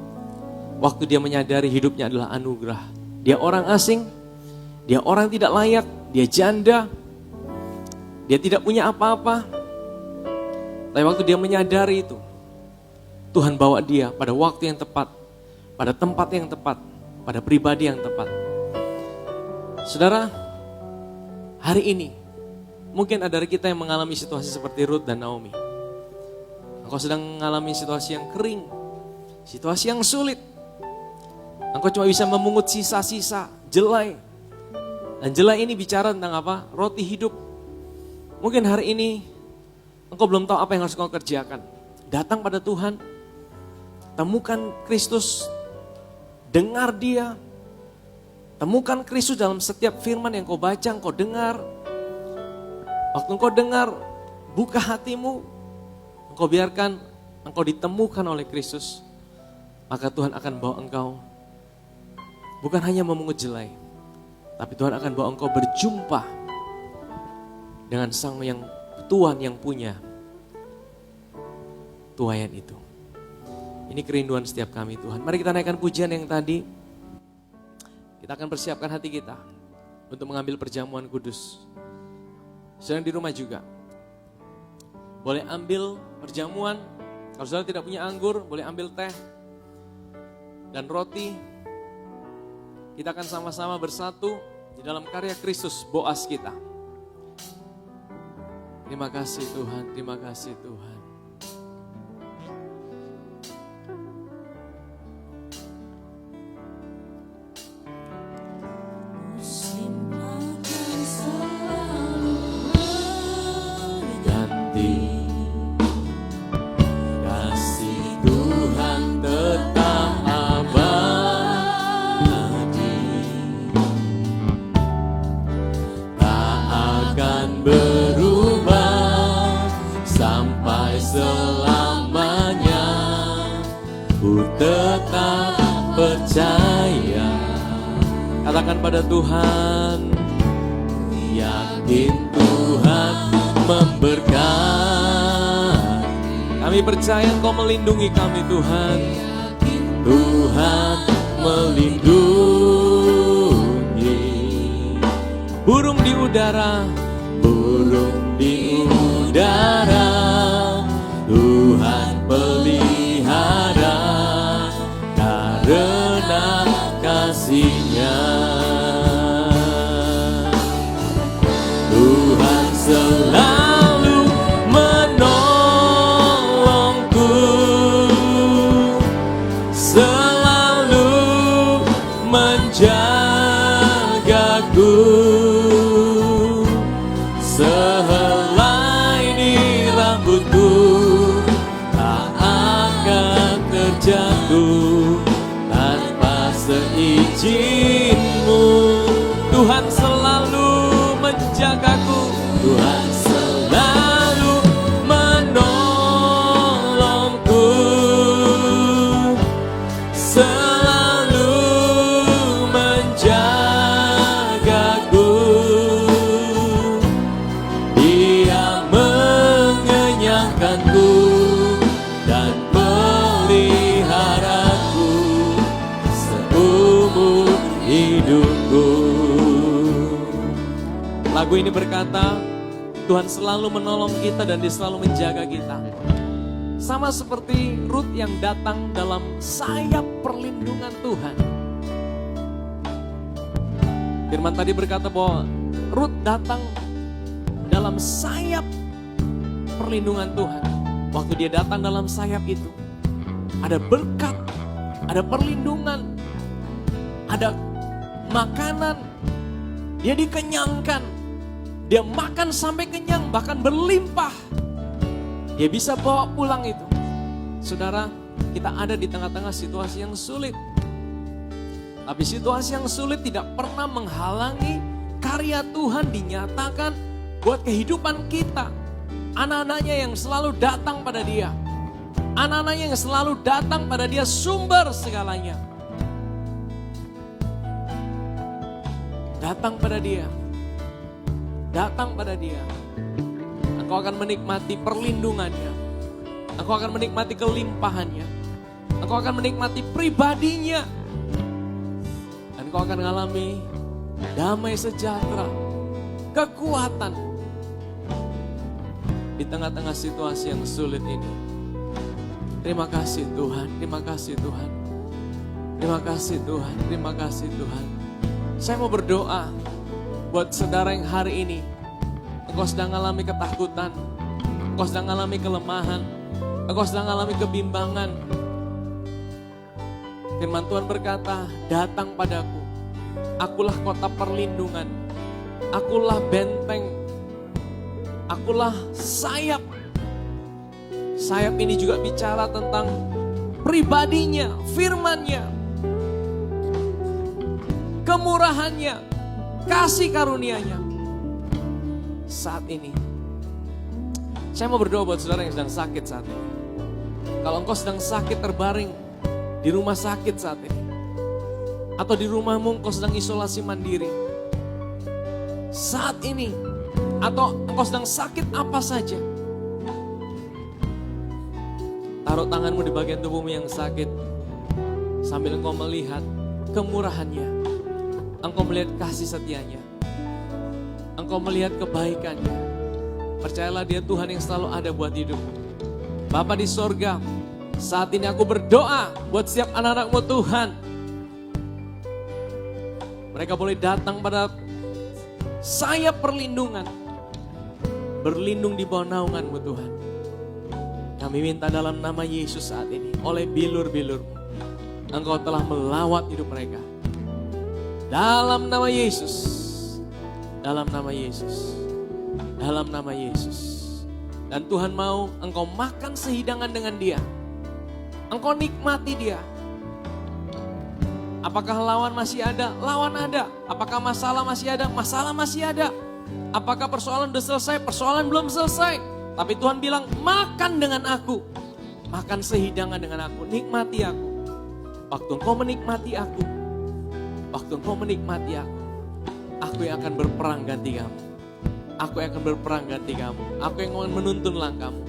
Waktu dia menyadari hidupnya adalah anugerah. Dia orang asing, dia orang tidak layak, dia janda, dia tidak punya apa-apa. Tapi waktu dia menyadari itu, Tuhan bawa dia pada waktu yang tepat, pada tempat yang tepat, pada pribadi yang tepat. Saudara, hari ini mungkin ada dari kita yang mengalami situasi seperti Rut dan Naomi. Engkau sedang mengalami situasi yang kering, situasi yang sulit. Engkau cuma bisa memungut sisa-sisa jelai. Dan jelai ini bicara tentang apa? Roti hidup. Mungkin hari ini engkau belum tahu apa yang harus kau kerjakan. Datang pada Tuhan, temukan Kristus, dengar Dia. Temukan Kristus dalam setiap firman yang kau baca, kau dengar. Waktu engkau dengar, buka hatimu, engkau biarkan engkau ditemukan oleh Kristus. Maka Tuhan akan bawa engkau, bukan hanya memungut jelai, tapi Tuhan akan bawa engkau berjumpa dengan Sang yang Tuhan yang punya tuaian itu. Ini kerinduan setiap kami Tuhan. Mari kita naikkan pujian yang tadi. Kita akan persiapkan hati kita untuk mengambil perjamuan kudus. Sedang di rumah juga. Boleh ambil perjamuan. Kalau saudara tidak punya anggur, boleh ambil teh dan roti. Kita akan sama-sama bersatu di dalam karya Kristus, Boas kita. Terima kasih Tuhan, terima kasih Tuhan. Katakan pada Tuhan, yakin Tuhan memberkati. Kami percaya Engkau melindungi kami Tuhan. Tuhan melindungi. Burung di udara, burung di udara, Tuhan pelihara karena kasih-Nya. Tuhan selalu menolongku, selalu menjagaku, sehelai di rambutku tak akan terjatuh tanpa seizin-Mu. Tuhan selalu menjagaku, Tuhan selalu menolongku, selalu menjagaku. Dia mengenyangkanku dan peliharaku seumur hidupku. Lagu ini berkata, Tuhan selalu menolong kita dan Dia selalu menjaga kita. Sama seperti Rut yang datang dalam sayap perlindungan Tuhan. Firman tadi berkata bahwa Rut datang dalam sayap perlindungan Tuhan. Waktu dia datang dalam sayap itu, ada berkat, ada perlindungan, ada makanan, dia dikenyangkan. Dia makan sampai kenyang, bahkan berlimpah. Dia bisa bawa pulang itu. Saudara, kita ada di tengah-tengah situasi yang sulit. Tapi situasi yang sulit tidak pernah menghalangi karya Tuhan dinyatakan buat kehidupan kita. Anak-anaknya yang selalu datang pada Dia. Anak-anaknya yang selalu datang pada Dia, sumber segalanya. Datang pada Dia. Datang pada Dia. Engkau akan menikmati perlindungannya. Engkau akan menikmati kelimpahannya. Engkau akan menikmati pribadinya. Dan engkau akan mengalami damai sejahtera, kekuatan di tengah-tengah situasi yang sulit ini. Terima kasih Tuhan, terima kasih Tuhan. Terima kasih Tuhan, terima kasih Tuhan. Saya mau berdoa buat saudara yang hari ini engkau sedang mengalami ketakutan, engkau sedang mengalami kelemahan, engkau sedang mengalami kebimbangan. Firman Tuhan berkata, datang padaku, akulah kota perlindungan, akulah benteng, akulah sayap. Sayap ini juga bicara tentang pribadinya, firman-Nya, kemurahannya, kasih karunia-Nya. Saat ini, saya mau berdoa buat saudara yang sedang sakit saat ini. Kalau engkau sedang sakit terbaring di rumah sakit saat ini, atau di rumahmu engkau sedang isolasi mandiri, saat ini atau engkau sedang sakit apa saja. Taruh tanganmu di bagian tubuhmu yang sakit sambil engkau melihat kemurahannya. Engkau melihat kasih setianya. Engkau melihat kebaikannya. Percayalah dia Tuhan yang selalu ada buat hidupmu. Bapa di sorga, saat ini aku berdoa buat setiap anak-anak-Mu Tuhan. Mereka boleh datang pada sayap perlindungan. Berlindung di bawah naungan-Mu Tuhan. Kami minta dalam nama Yesus saat ini, oleh bilur-bilur-Mu, Engkau telah melawat hidup mereka. Dalam nama Yesus. Dalam nama Yesus. Dalam nama Yesus. Dan Tuhan mau engkau makan sehidangan dengan dia. Engkau nikmati dia. Apakah lawan masih ada? Lawan ada. Apakah masalah masih ada? Masalah masih ada. Apakah persoalan sudah selesai? Persoalan belum selesai. Tapi Tuhan bilang, makan dengan aku. Makan sehidangan dengan aku. Nikmati aku. Waktu engkau menikmati aku. Waktu engkau menikmati aku yang akan berperang ganti kamu. Aku yang akan berperang ganti kamu. Aku yang akan menuntun langkahmu.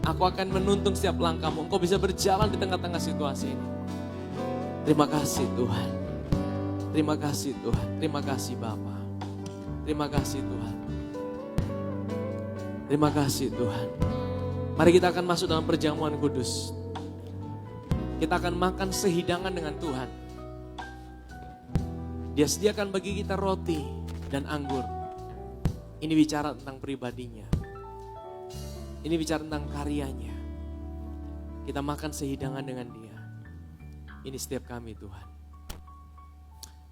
Aku akan menuntun setiap langkahmu. Engkau bisa berjalan di tengah-tengah situasi ini. Terima kasih Tuhan. Terima kasih Tuhan. Terima kasih Bapa. Terima kasih Tuhan. Terima kasih Tuhan. Mari kita akan masuk dalam perjamuan kudus. Kita akan makan sehidangan dengan Tuhan. Dia sediakan bagi kita roti dan anggur. Ini bicara tentang pribadinya. Ini bicara tentang karyanya. Kita makan sehidangan dengan dia. Ini setiap kami Tuhan.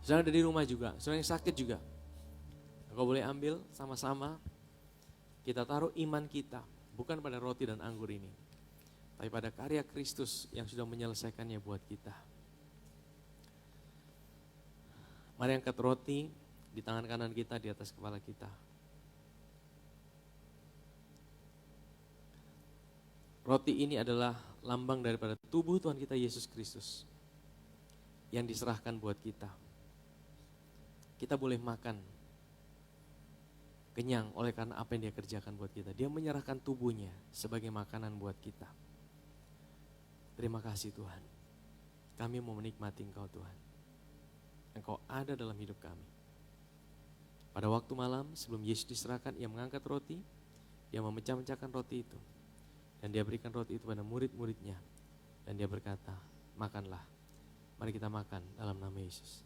Saudara ada di rumah juga, saudara yang sakit juga. Engkau boleh ambil sama-sama. Kita taruh iman kita, bukan pada roti dan anggur ini. Tapi pada karya Kristus yang sudah menyelesaikannya buat kita. Mari angkat roti di tangan kanan kita, di atas kepala kita. Roti ini adalah lambang daripada tubuh Tuhan kita Yesus Kristus yang diserahkan buat kita. Kita boleh makan kenyang oleh karena apa yang dia kerjakan buat kita. Dia menyerahkan tubuhnya sebagai makanan buat kita. Terima kasih Tuhan. Kami mau menikmati Engkau Tuhan. Engkau ada dalam hidup kami. Pada waktu malam sebelum Yesus diserahkan, ia mengangkat roti, dia memecah-mecahkan roti itu. Dan dia berikan roti itu pada murid-muridnya. Dan dia berkata, makanlah. Mari kita makan dalam nama Yesus.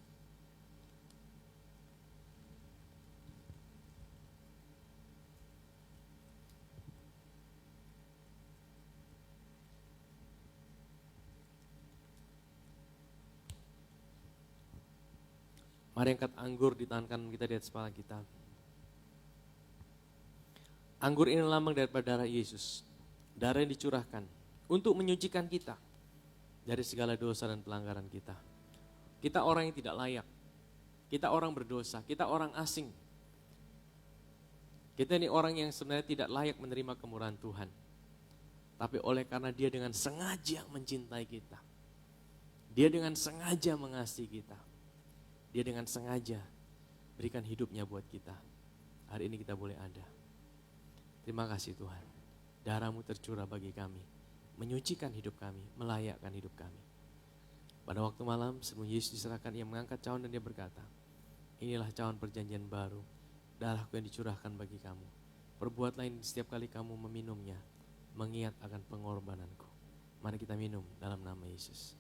Mari angkat anggur di tangan kanan kita, di atas kepala kita. Anggur ini lambang daripada darah Yesus. Darah yang dicurahkan untuk menyucikan kita dari segala dosa dan pelanggaran kita. Kita orang yang tidak layak. Kita orang berdosa, kita orang asing. Kita ini orang yang sebenarnya tidak layak menerima kemurahan Tuhan. Tapi oleh karena dia dengan sengaja mencintai kita. Dia dengan sengaja mengasihi kita. Dia dengan sengaja berikan hidupnya buat kita. Hari ini kita boleh ada. Terima kasih Tuhan. Darah-Mu tercurah bagi kami, menyucikan hidup kami, melayakkan hidup kami. Pada waktu malam sebelum Yesus diserahkan, ia mengangkat cawan dan dia berkata, inilah cawan perjanjian baru, darah-Ku yang dicurahkan bagi kamu. Perbuatlah ini setiap kali kamu meminumnya, mengingat akan pengorbanan-Ku. Mari kita minum dalam nama Yesus.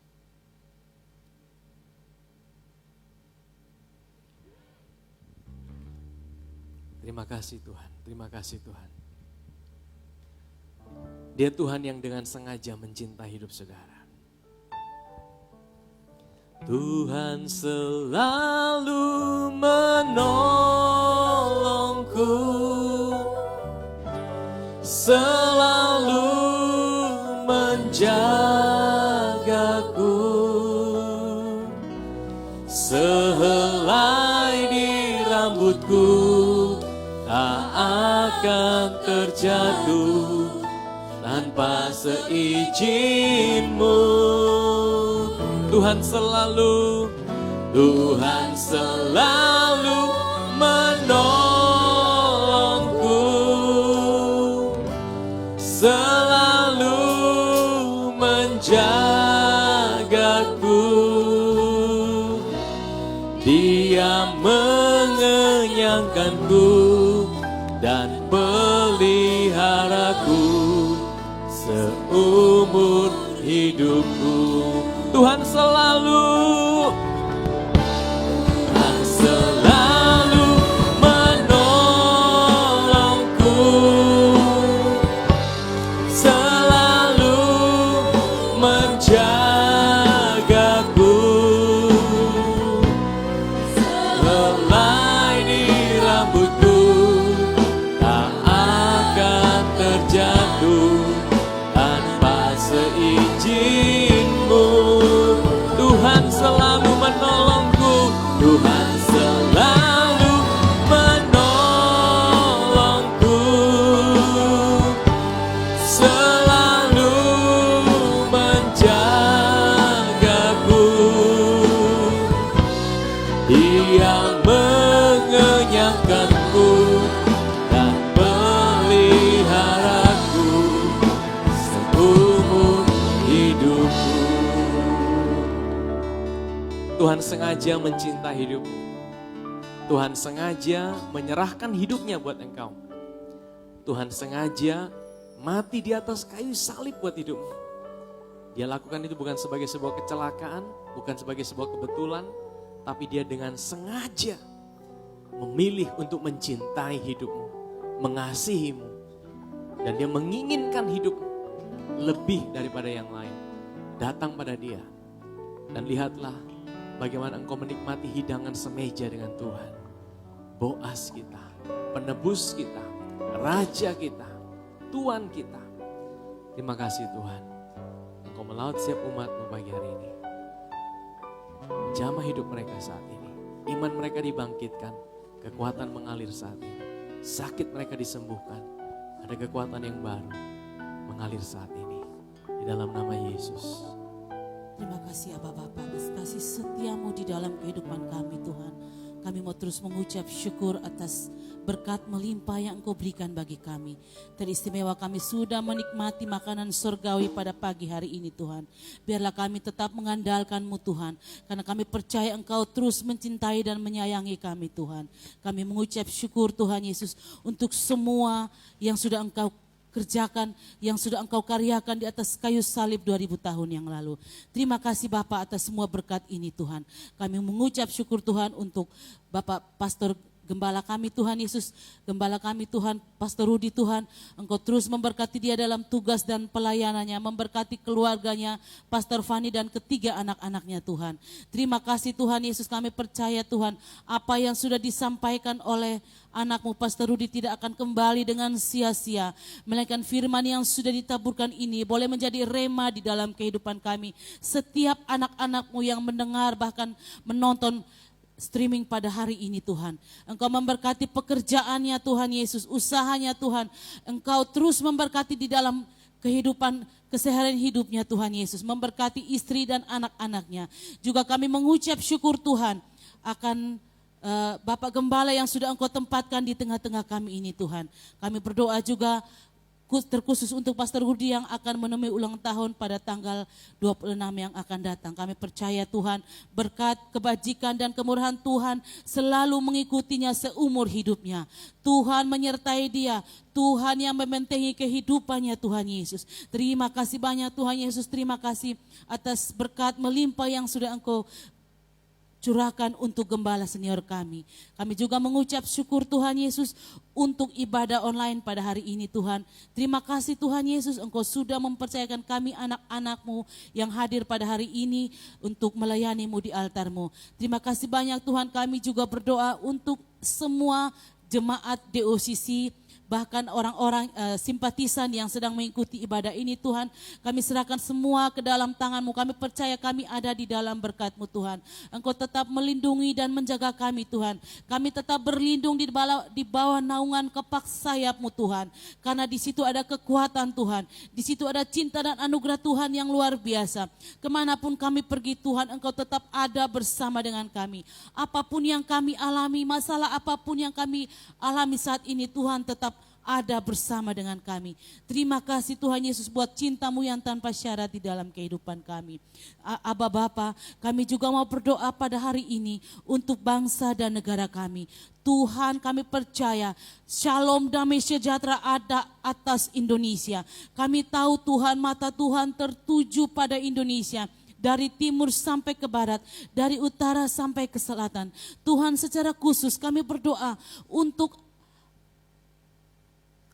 Terima kasih Tuhan, terima kasih Tuhan. Dia Tuhan yang dengan sengaja mencintai hidup saudara. Tuhan selalu menolongku, selalu menjagaku, sehelai di rambutku tak akan terjatuh tanpa seizin-Mu. Tuhan selalu menolongku, dan peliharaku seumur hidupku. Tuhan selalu menolongku, selalu menjagaku. Helai di rambutku tak akan terjatuh tanpa seizin-Mu. Tuhan selalu menolongku, Tuhan selalu menolongku, selalu menjagaku. Dia mengenyangkanku dan peliharaku seumur hidupku. Tuhan sengaja mencintai hidupmu. Tuhan sengaja menyerahkan hidupnya buat engkau. Tuhan sengaja mati di atas kayu salib buat hidupmu. Dia lakukan itu bukan sebagai sebuah kecelakaan, bukan sebagai sebuah kebetulan, tapi dia dengan sengaja memilih untuk mencintai hidupmu, mengasihimu. Dan dia menginginkan hidupmu lebih daripada yang lain. Datang pada dia dan lihatlah bagaimana engkau menikmati hidangan semeja dengan Tuhan. Boas kita, penebus kita, Raja kita, Tuhan kita. Terima kasih Tuhan. Engkau melaut setiap umat-Mu pagi hari ini. Jamah hidup mereka saat ini. Iman mereka dibangkitkan. Kekuatan mengalir saat ini. Sakit mereka disembuhkan. Ada kekuatan yang baru mengalir saat ini. Di dalam nama Yesus. Terima kasih Aba Bapa atas kasih setia-Mu di dalam kehidupan kami Tuhan. Kami mau terus mengucap syukur atas berkat melimpah yang Engkau berikan bagi kami. Teristimewa kami sudah menikmati makanan surgawi pada pagi hari ini Tuhan. Biarlah kami tetap mengandalkan-Mu Tuhan. Karena kami percaya Engkau terus mencintai dan menyayangi kami Tuhan. Kami mengucap syukur Tuhan Yesus untuk semua yang sudah Engkau kerjakan, yang sudah Engkau karyakan di atas kayu salib 2000 tahun yang lalu. Terima kasih Bapak atas semua berkat ini Tuhan. Kami mengucap syukur Tuhan untuk Bapak Pastor Gembala kami Tuhan Yesus, Gembala kami Tuhan, Pastor Rudi Tuhan, Engkau terus memberkati dia dalam tugas dan pelayanannya, memberkati keluarganya, Pastor Fani dan ketiga anak-anaknya Tuhan. Terima kasih Tuhan Yesus, kami percaya Tuhan, apa yang sudah disampaikan oleh anak-Mu Pastor Rudi tidak akan kembali dengan sia-sia. Melainkan firman yang sudah ditaburkan ini boleh menjadi rema di dalam kehidupan kami. Setiap anak-anak-Mu yang mendengar bahkan menonton streaming pada hari ini Tuhan. Engkau memberkati pekerjaannya Tuhan Yesus, usahanya Tuhan. Engkau terus memberkati di dalam kehidupan keseharian hidupnya Tuhan Yesus. Memberkati istri dan anak-anaknya. Juga kami mengucap syukur Tuhan akan Bapak Gembala yang sudah Engkau tempatkan di tengah-tengah kami ini Tuhan. Kami berdoa juga terkhusus untuk Pastor Rudi yang akan menemui ulang tahun pada tanggal 26 yang akan datang. Kami percaya Tuhan berkat, kebajikan dan kemurahan Tuhan selalu mengikutinya seumur hidupnya. Tuhan menyertai dia, Tuhan yang membentengi kehidupannya Tuhan Yesus. Terima kasih banyak Tuhan Yesus, terima kasih atas berkat melimpah yang sudah Engkau curahkan untuk gembala senior kami. Kami juga mengucap syukur Tuhan Yesus untuk ibadah online pada hari ini Tuhan. Terima kasih Tuhan Yesus, Engkau sudah mempercayakan kami anak-anak-Mu yang hadir pada hari ini untuk melayani-Mu di altar-Mu. Terima kasih banyak Tuhan, kami juga berdoa untuk semua jemaat DOCC, bahkan orang-orang simpatisan yang sedang mengikuti ibadah ini Tuhan. Kami serahkan semua ke dalam tangan-Mu. Kami percaya kami ada di dalam berkat-Mu Tuhan. Engkau tetap melindungi dan menjaga kami Tuhan. Kami tetap berlindung di bawah naungan kepak sayap-Mu Tuhan. Karena di situ ada kekuatan Tuhan. Di situ ada cinta dan anugerah Tuhan yang luar biasa. Kemanapun kami pergi Tuhan, Engkau tetap ada bersama dengan kami. Apapun yang kami alami, masalah apapun yang kami alami saat ini Tuhan tetap tetap ada bersama dengan kami. Terima kasih Tuhan Yesus buat cinta-Mu yang tanpa syarat di dalam kehidupan kami. Aba Bapa, kami juga mau berdoa pada hari ini untuk bangsa dan negara kami. Tuhan, kami percaya shalom, damai sejahtera ada atas Indonesia. Kami tahu Tuhan, mata Tuhan tertuju pada Indonesia. Dari timur sampai ke barat, dari utara sampai ke selatan. Tuhan, secara khusus kami berdoa untuk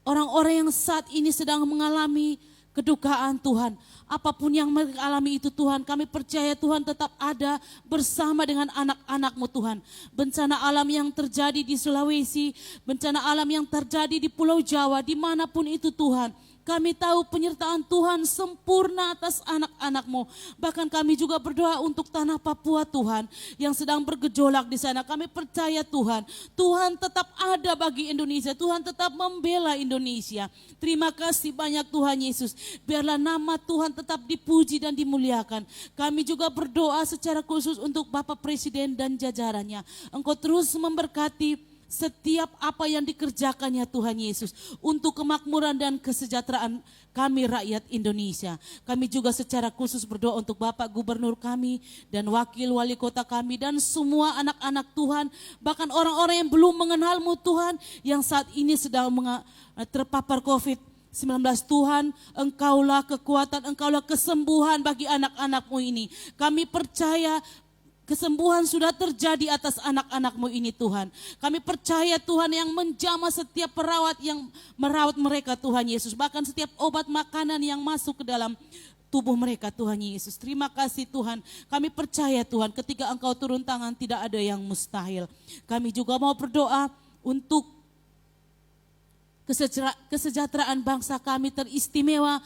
orang-orang yang saat ini sedang mengalami kedukaan Tuhan. Apapun yang mereka alami itu Tuhan, kami percaya Tuhan tetap ada bersama dengan anak-anak-Mu Tuhan. Bencana alam yang terjadi di Sulawesi, bencana alam yang terjadi di Pulau Jawa, dimanapun itu Tuhan. Kami tahu penyertaan Tuhan sempurna atas anak-anak-Mu. Bahkan kami juga berdoa untuk tanah Papua Tuhan yang sedang bergejolak di sana. Kami percaya Tuhan, Tuhan tetap ada bagi Indonesia. Tuhan tetap membela Indonesia. Terima kasih banyak Tuhan Yesus. Biarlah nama Tuhan tetap dipuji dan dimuliakan. Kami juga berdoa secara khusus untuk Bapak Presiden dan jajarannya. Engkau terus memberkati setiap apa yang dikerjakannya Tuhan Yesus untuk kemakmuran dan kesejahteraan kami rakyat Indonesia. Kami juga secara khusus berdoa untuk Bapak Gubernur kami dan Wakil Wali Kota kami dan semua anak-anak Tuhan, bahkan orang-orang yang belum mengenal-Mu Tuhan, yang saat ini sedang terpapar COVID-19. Tuhan, Engkaulah kekuatan, Engkaulah kesembuhan bagi anak-anak-Mu ini. Kami percaya kesembuhan sudah terjadi atas anak-anak-Mu ini Tuhan. Kami percaya Tuhan yang menjamah setiap perawat yang merawat mereka Tuhan Yesus. Bahkan setiap obat makanan yang masuk ke dalam tubuh mereka Tuhan Yesus. Terima kasih Tuhan. Kami percaya Tuhan ketika Engkau turun tangan tidak ada yang mustahil. Kami juga mau berdoa untuk kesejahteraan bangsa kami teristimewa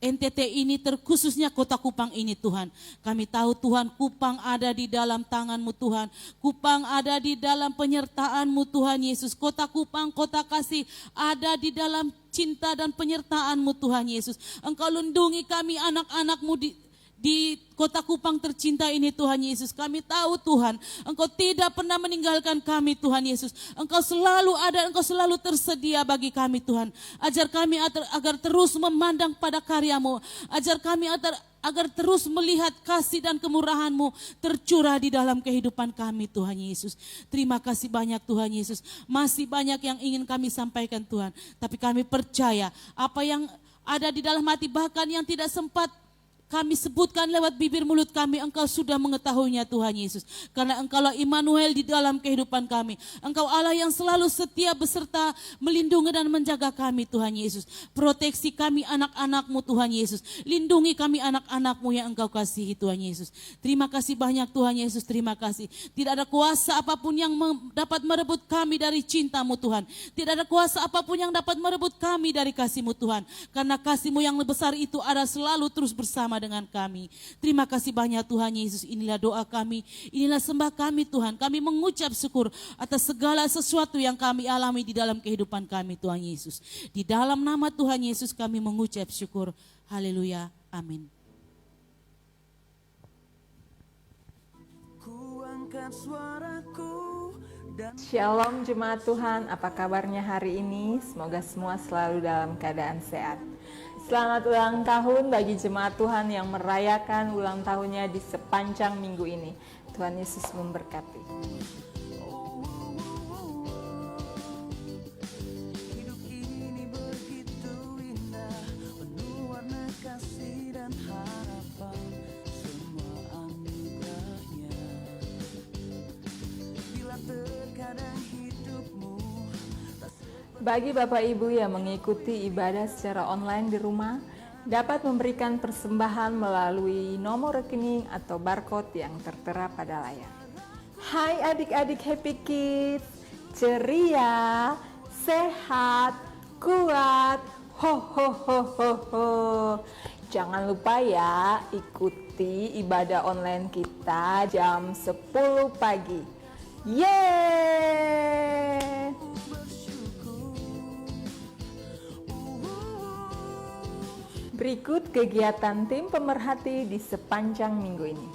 NTT ini terkhususnya kota Kupang ini Tuhan. Kami tahu Tuhan Kupang ada di dalam tangan-Mu Tuhan. Kupang ada di dalam penyertaan-Mu Tuhan Yesus. Kota Kupang, kota kasih ada di dalam cinta dan penyertaan-Mu Tuhan Yesus. Engkau lindungi kami anak-anak-Mu di kota Kupang tercinta ini Tuhan Yesus. Kami tahu Tuhan, Engkau tidak pernah meninggalkan kami Tuhan Yesus. Engkau selalu ada, Engkau selalu tersedia bagi kami Tuhan. Ajar kami agar terus memandang pada karya-Mu. Ajar kami agar terus melihat kasih dan kemurahan-Mu tercurah di dalam kehidupan kami Tuhan Yesus. Terima kasih banyak Tuhan Yesus. Masih banyak yang ingin kami sampaikan Tuhan. Tapi kami percaya apa yang ada di dalam hati bahkan yang tidak sempat kami sebutkan lewat bibir mulut kami, Engkau sudah mengetahuinya Tuhan Yesus. Karena Engkaulah Immanuel di dalam kehidupan kami. Engkau Allah yang selalu setia beserta melindungi dan menjaga kami Tuhan Yesus. Proteksi kami anak-anak-Mu Tuhan Yesus. Lindungi kami anak-anak-Mu yang Engkau kasihi Tuhan Yesus. Terima kasih banyak Tuhan Yesus, terima kasih. Tidak ada kuasa apapun yang dapat merebut kami dari cinta-Mu Tuhan. Tidak ada kuasa apapun yang dapat merebut kami dari kasih-Mu Tuhan. Karena kasih-Mu yang besar itu ada selalu terus bersama dengan kami. Terima kasih banyak Tuhan Yesus. Inilah doa kami, inilah sembah kami Tuhan. Kami mengucap syukur atas segala sesuatu yang kami alami di dalam kehidupan kami Tuhan Yesus. Di dalam nama Tuhan Yesus kami mengucap syukur. Haleluya. Amin. Shalom jemaat Tuhan, apa kabarnya hari ini? Semoga semua selalu dalam keadaan sehat. Selamat ulang tahun bagi jemaat Tuhan yang merayakan ulang tahunnya di sepanjang minggu ini. Tuhan Yesus memberkati. Hidup ini begitu indah, penuh warna kasih dan harapan, semua anugerahnya. Bila terkadang hidupmu bagi Bapak Ibu yang mengikuti ibadah secara online di rumah, dapat memberikan persembahan melalui nomor rekening atau barcode yang tertera pada layar. Hai adik-adik Happy Kids, ceria, sehat, kuat, ho ho ho ho ho. Jangan lupa ya, ikuti ibadah online kita jam 10 pagi. Yeay! Berikut kegiatan tim pemerhati di sepanjang minggu ini.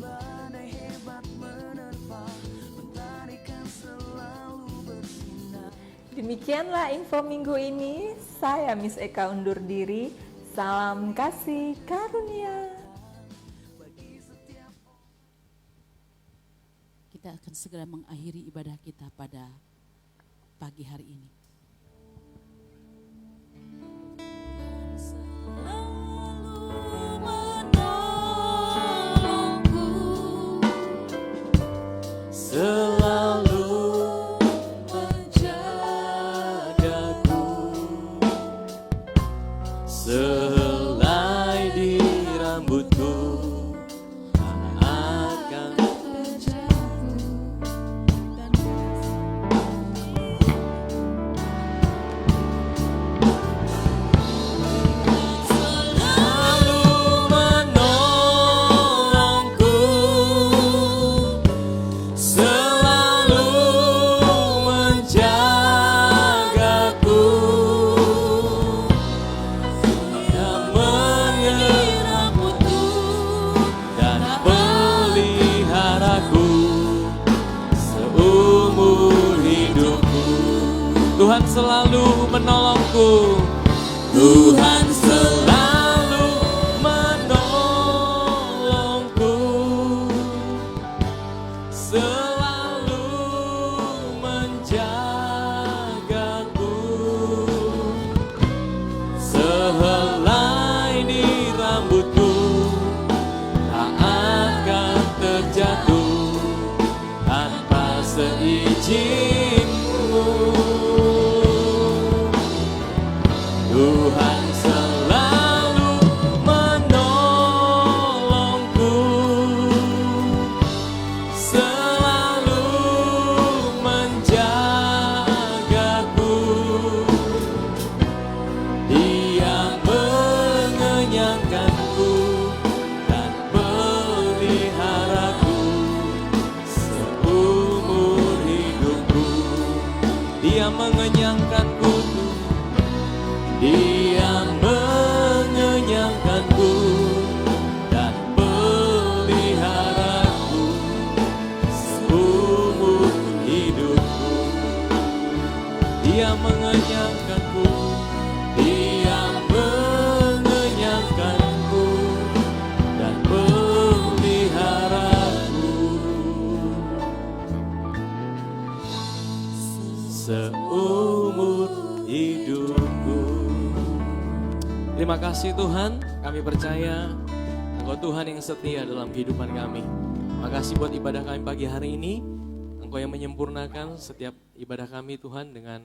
Badai hebat menerpa, mentarikan selama Demikianlah info minggu ini. Saya Miss Eka undur diri. Salam kasih karunia. Kita akan segera mengakhiri ibadah kita pada pagi hari ini. Selalu menjagaku, sehelai di rambutku tak akan terjatuh, dan selalu menolongku, selalu menjagaku, yang menyerangku dan peliharaku seumur hidupku. Tuhan selalu menolongku, Tuhan selalu menolongku, selalu menjagaku, sehelai di rambutku tak akan terjatuh tanpa seizinku. Tuhan selalu menolongku, selalu menjagaku, Dia mengenyangkanku dan peliharaku seumur hidupku. Dia mengenyangkanku, Dia mengenyangkanku dan peliharaku seumur hidupku. Dia mengenyangkanku, Dia mengenyangkanku dan peliharaku seumur hidupku. Terima kasih Tuhan, kami percaya Engkau Tuhan yang setia dalam kehidupan kami. Terima kasih buat ibadah kami pagi hari ini. Engkau yang menyempurnakan setiap ibadah kami Tuhan dengan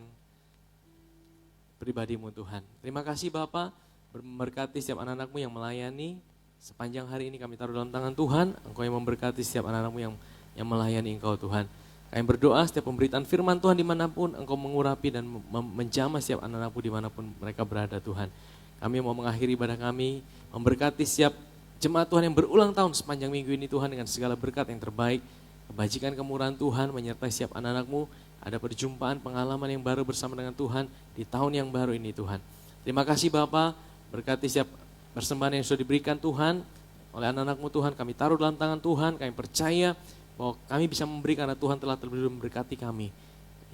pribadi-Mu Tuhan. Terima kasih Bapa, memberkati setiap anak-anak-Mu yang melayani. Sepanjang hari ini kami taruh dalam tangan Tuhan. Engkau yang memberkati setiap anak-anak-Mu yang melayani Engkau Tuhan. Kami berdoa setiap pemberitaan firman Tuhan dimanapun Engkau mengurapi dan menjamah setiap anak-anak-Mu dimanapun mereka berada Tuhan. Kami mau mengakhiri ibadah kami, memberkati setiap jemaat Tuhan yang berulang tahun sepanjang minggu ini Tuhan dengan segala berkat yang terbaik, kebajikan kemurahan Tuhan menyertai setiap anak-anak-Mu, ada perjumpaan pengalaman yang baru bersama dengan Tuhan di tahun yang baru ini Tuhan. Terima kasih Bapa, berkati setiap persembahan yang sudah diberikan Tuhan oleh anak-anak-Mu Tuhan, kami taruh dalam tangan Tuhan, kami percaya bahwa kami bisa memberi karena Tuhan telah terlebih memberkati kami.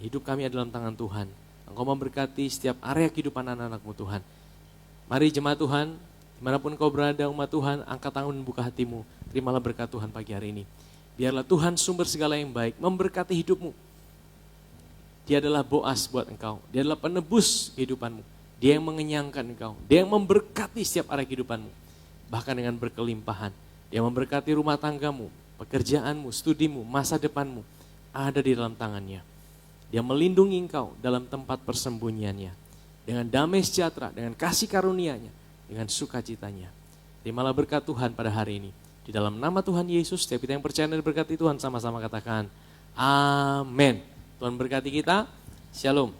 Hidup kami ada dalam tangan Tuhan. Engkau memberkati setiap area kehidupan anak-anak-Mu Tuhan. Mari jemaat Tuhan, dimanapun kau berada umat Tuhan, angkat tangan dan buka hatimu. Terimalah berkat Tuhan pagi hari ini. Biarlah Tuhan sumber segala yang baik memberkati hidupmu. Dia adalah Boas buat engkau. Dia adalah penebus kehidupanmu. Dia yang mengenyangkan engkau. Dia yang memberkati setiap area kehidupanmu. Bahkan dengan berkelimpahan. Dia memberkati rumah tanggamu, pekerjaanmu, studimu, masa depanmu. Ada di dalam tangannya. Dia melindungi engkau dalam tempat persembunyiannya. Dengan damai sejahtera, dengan kasih karunia-Nya, dengan sukacitanya. Terimalah berkat Tuhan pada hari ini. Di dalam nama Tuhan Yesus, setiap kita yang percaya dan berkati Tuhan sama-sama katakan, amin. Tuhan berkati kita, shalom.